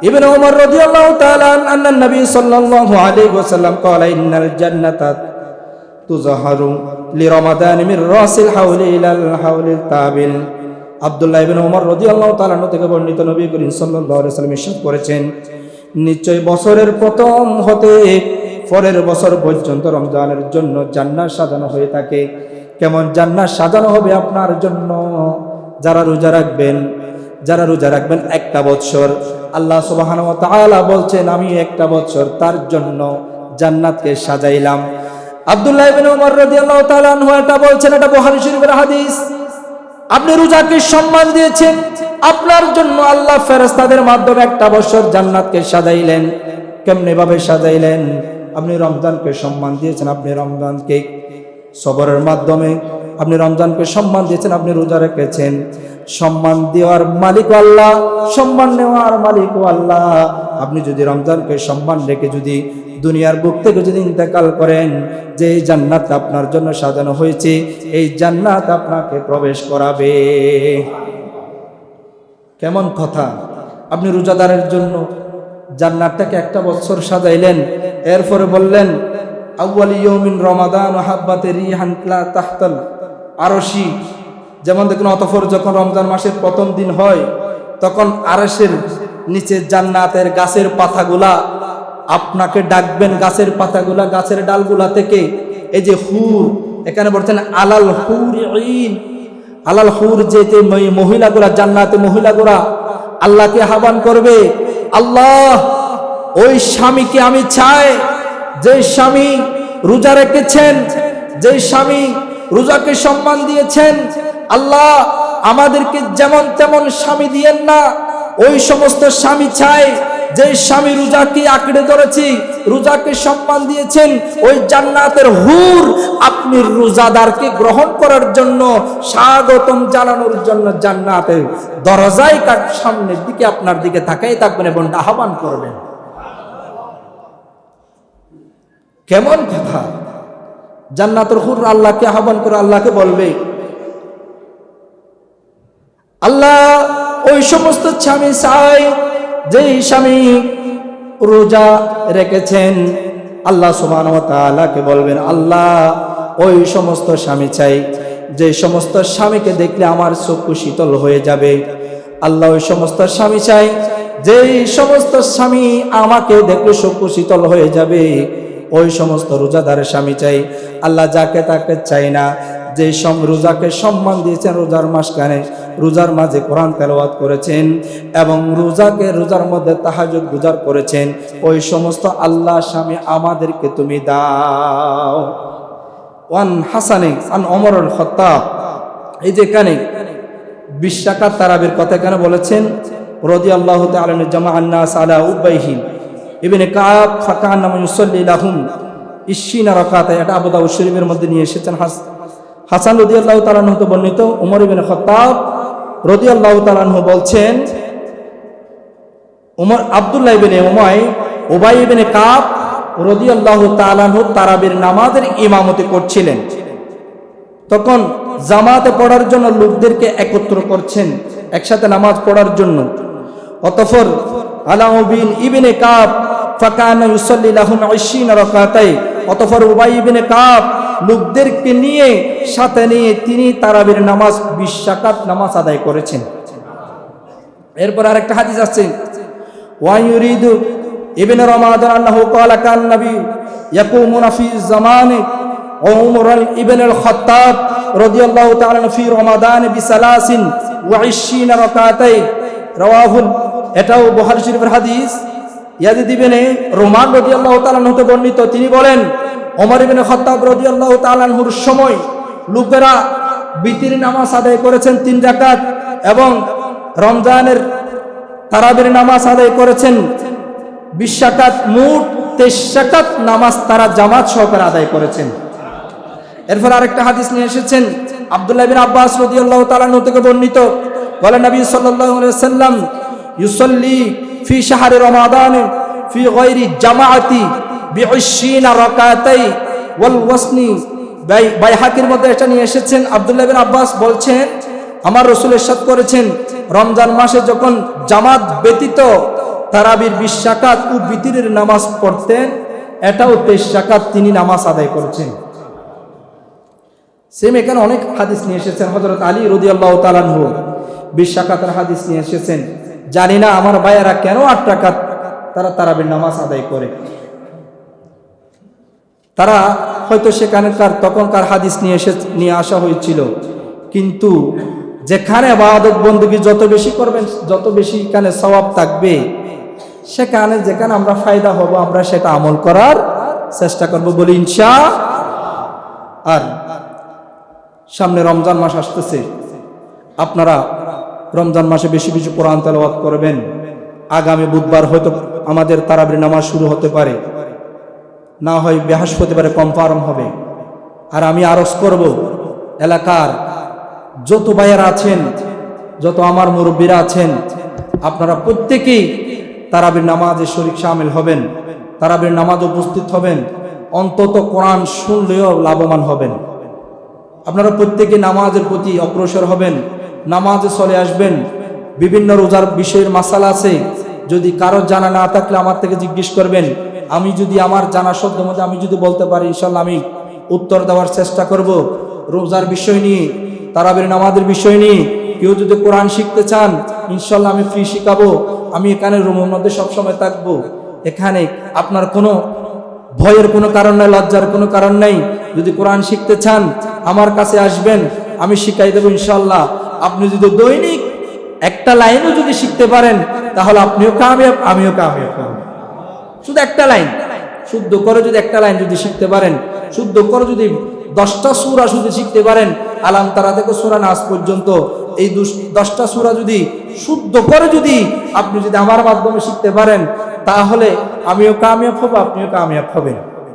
ইবনে ওমর রাদিয়াল্লাহু তাআলা আন্না নবী সাল্লাল্লাহু আলাইহি ওয়াসাল্লাম قال ان الجنه تظهر لرمضان من راس الحول الى الحول التابل। আব্দুল্লাহ ইবনে ওমর রাদিয়াল্লাহু তাআলা থেকে বর্ণিত, নবী করিম সাল্লাল্লাহু আলাইহি ওয়াসাল্লাম ইরশাদ করেছেন, নিশ্চয় বছরের প্রথম হতে পরের বছর পর্যন্ত রমজানের জন্য জান্নাত সাজানো হয়ে থাকে। কেমন জান্নাত সাজানো হবে আপনার জন্য? যারা রোজা রাখবেন একটা বছর, আল্লাহ সুবহানাহু ওয়া তাআলা বলছেন আমি একটা বছর তার জন্য জান্নাতকে সাজাইলাম। আব্দুল্লাহ ইবনে ওমর রাদিয়াল্লাহু তাআলা আনহু এটা বলছেন, এটা বুখারী শরীফের হাদিস। আপনি রোজাকে সম্মান দিয়েছেন, আপনার জন্য আল্লাহ ফেরেশতাদের মাধ্যমে একটা বছর জান্নাতকে সাজাইলেন। কেমনে ভাবে সাজাইলেন? আপনি রমজানকে সম্মান দিয়েছেন, আপনি রমজানকে সবরের মাধ্যমে আপনি রমজানকে সম্মান দিয়েছেন, আপনি রোজা রেখেছেন। সম্মান দেওয়ার মালিক আল্লাহ, সম্মান নেওয়ার মালিক আল্লাহ। আপনি যদি রমজানকে সম্মান রেখে যদি দুনিয়ার বুক থেকে যদি ইন্তেকাল করেন, যে জান্নাত আপনার জন্য সাজানো হয়েছে, এই জান্নাত আপনাকে প্রবেশ করাবে। কেমন কথা! আপনি রোজাদারের জন্য জান্নাতটাকে একটা বছর সাজাইলেন, এরপরে বললেন আউয়াল ইয়াউমিন রমাদান হাব্বাতে রিহান লা তাহতাল আরশি। যেমন দেখুন, অতঃপর যখন রমজান মাসের প্রথম দিন হয়, তখন আরশের নিচে জান্নাতের গাছের পাতাগুলা আপনাকে ডাকবেন, গাছের পাতাগুলা, গাছের ডালগুলা থেকে। এই যে হুর, এখানে বলছেন আলাল হুরিন, আলাল হুর, যে মহিলাগুলা, জান্নাতে মহিলাগুলা আল্লাহকে আহ্বান করবে, আল্লাহ ওই স্বামীকে আমি চাই, যে স্বামী রোজা রেখেছেন, যে স্বামী রোজাকে সম্মান দিয়েছেন। আল্লাহ আমাদেরকে যেমন তেমন স্বামী দিয়েন না, ওই সমস্ত স্বামী চাই যে স্বামী রোজাকে আঁকড়ে ধরেছি, রোজাকে সম্মান দিয়েছেন, ওই জান্নাতের হুর আপনি রোজাদারকে গ্রহণ করার জন্য, স্বাগতম জানানোর জন্য জান্নাতের দরজায় সামনের দিকে আপনার দিকে তাকাই থাকবেন এবং আহ্বান করবেন। কেমন কথা! জান্নাতের হুর আল্লাহকে আহ্বান করে আল্লাহকে বলবে, আল্লাহ ওই সমস্ত স্বামী চাই যেই স্বামী রোজা রেখেছেন। আল্লাহ সুবহানাহু ওয়া তাআলাকে বলবেন, আল্লাহ ওই সমস্ত স্বামী চাই যে সমস্ত স্বামীকে দেখলে আমার চক্ষু শীতল হয়ে যাবে। আল্লাহ ওই সমস্ত স্বামী চাই যেই সমস্ত স্বামী আমাকে দেখলে চক্ষু শীতল হয়ে যাবে। ওই সমস্ত রোজাদারের স্বামী চাই। আল্লাহ যাকে তাকে চাই না, যে রোজাকে সম্মান দিয়েছেন, রোজার মাসখানে রোজার মাঝে কোরআন তেলাওয়াত করেছেন এবং রোজার মধ্যে তাহাজ্জুদ গুজার করেছেন, ওই সমস্ত আল্লাহ স্বামী আমাদেরকে তুমি দাও। ওয়ান হাসানে আন ওমর আল খাত্তাব, এই যে এখানে 20 রাকাত তারাবির কথা এখানে বলেছেন, রাদিয়াল্লাহু তাআলা আনহু জামাআন নাস আলা উবাইহি ইবনে কাব ফাকান্নামা ইউসাল্লি লাহুম 20 রাকাত। এটা আবু দাউদ শরীফের মধ্যে নিয়ে এসেছেন। হাসান রাদিয়াল্লাহু তাআলা আনহু বর্ণিত, ওমর ইবনে খাত্তাব রাদিয়াল্লাহু তাআলা আনহু বলছেন, ওমর আব্দুল্লাহ ইবনে উবাই ইবনে কাব রাদিয়াল্লাহু তাআলা আনহু তারাবির নামাজের ইমামতি করছিলেন। তখন জামাতে পড়ার জন্য লোকদেরকে একত্র করছেন, একসাথে নামাজ পড়ার জন্য। অতঃপর আলাউবিন ইবনে কাব ফাকানা ইউসাল্লি লাহুম 20 রাকাতাই, অতঃপর উবাই ইবনে কাব লোকদেরকে নিয়ে সাথে নিয়ে তিনি তারাবির নামাজ 20 রাকাত নামাজ আদায় করেছেন। এরপর আরেকটা হাদিস আছে, ওয়া ইউরিদু ইবনে রমাদান আন্নাহু ক্বালা কান নবী ইয়াকুমুনা ফি জামানি ওমর ইবনে আল খাত্তাব রাদিয়াল্লাহু তাআলা ফি রমাদান বিসালাসিন ওয়া 20 রাকাতাই রাওয়াহুল। এটাও বুখারী শরীফের হাদিস। ইয়াজিদ ইবনে রোমান রাদিয়াল্লাহু তাআলা হতে বর্ণিত, তিনি বলেন, ওমর ইবনে খাত্তাব রাদিয়াল্লাহু তাআলা আনহুর সময় লোকেরা বিতির নামাজ আদায় করেছেন 3 রাকাত এবং রমজানের তারাবির নামাজ আদায় করেছেন 20 রাকাত। মোট 23 রাকাত নামাজ তারা জামাত সহকারে আদায় করেছেন। এরপর আরেকটা হাদিস নিয়ে এসেছেন, আব্দুল্লাহ বিন আব্বাস রাদিয়াল্লাহু তাআলা আনহু থেকে বর্ণিত, বলেন নবী সাল্লাল্লাহু আলাইহি ওয়াসাল্লাম ইউসাল্লি ফি শাহরি রমাদান ফি গায়রি জামাআতি বি20 রাকাতাই ওয়াল ওয়াসনি। বাইহাকির মধ্যে এটা নিয়ে এসেছেন। আব্দুল্লাহ বিন আব্বাস বলছেন, আমার রাসূল ইরশাদ করেছেন, রমজান মাসে যখন জামাত ব্যতীত তারাবির 20 রাকাত ও বিতিরের নামাজ পড়তেন, এটাও 23 রাকাত তিনি নামাজ আদায় করেছেন। সেম এখানে অনেক হাদিস নিয়ে এসেছেন। হযরত আলী রাদিয়াল্লাহু তাআলা আনহু 20 রাকাতের হাদিস নিয়ে এসেছেন। জানি না আমার ভাইয়েরা কেন 8 রাকাত তারা তারাবির নামাজ আদায় করে। তারা হয়তো সেখানকার তখনকার হাদিস নিয়ে আসা হয়েছিল, কিন্তু যেখানে ইবাদত বندگی যত বেশি করবেন, যত বেশি এখানে সওয়াব থাকবে, সেখানে যেখানে আমরা ফায়দা হব আমরা সেটা আমল করার চেষ্টা করব বলি ইনশাআল্লাহ। আর সামনে রমজান মাস আসতেছে, আপনারা রমজান মাসে বেশি বেশি কোরআন তেলাওয়াত করবেন। আগামী বুধবার হয়তো আমাদের তারাবির নামাজ শুরু হতে পারে, না হয় বৃহস্পতিবারে কনফার্ম হবে। আর আমি আরজ করব, এলাকার যত ভাইয়েরা আছেন, যত আমার মুরব্বীরা আছেন, আপনারা প্রত্যেকেই তারাবির নামাজে শরীক শামিল হবেন, তারাবির নামাজ উপস্থিত হবেন, অন্তত কোরআন শুনলেও লাভবান হবেন। আপনারা প্রত্যেকে নামাজের প্রতি অগ্রসর হবেন, নামাজে চলে আসবেন। বিভিন্ন রোজার বিষয়ের মাসালা আছে, যদি কারো জানা না থাকলে আমার থেকে জিজ্ঞেস করবেন। আমি যদি আমার জানা শব্দের মধ্যে আমি যদি বলতে পারি, ইনশাল্লাহ আমি উত্তর দেওয়ার চেষ্টা করব। রোজার বিষয় নিয়ে, তারাবির নামাজের বিষয় নিয়ে কেউ যদি কোরআন শিখতে চান, ইনশাল্লাহ আমি ফ্রি শিখাবো। আমি এখানে রুমের মধ্যে সবসময় থাকবো। এখানে আপনার কোনো ভয়ের কোনো কারণ নাই, লজ্জার কোনো কারণ নাই। যদি কোরআন শিখতে চান আমার কাছে আসবেন, আমি শিখাই দেবো ইনশাল্লাহ। আপনি যদি দৈনিক একটা লাইনও যদি শিখতে পারেন, তাহলে আপনিও কামিয়াব, আমিও কামিয়াব। শুধু একটা লাইন শুদ্ধ করে যদি একটা লাইন যদি শিখতে পারেন, শুদ্ধ করে যদি 10টা সূরা শুধু শিখতে পারেন, আলাম তারা থেকে সূরা নাস পর্যন্ত, এই 10টা সূরা যদি শুদ্ধ করে যদি আপনি যদি আমার মাধ্যমে শিখতে পারেন, তাহলে আমিও কামিয়াব হব, আপনিও কামিয়াব হবেন।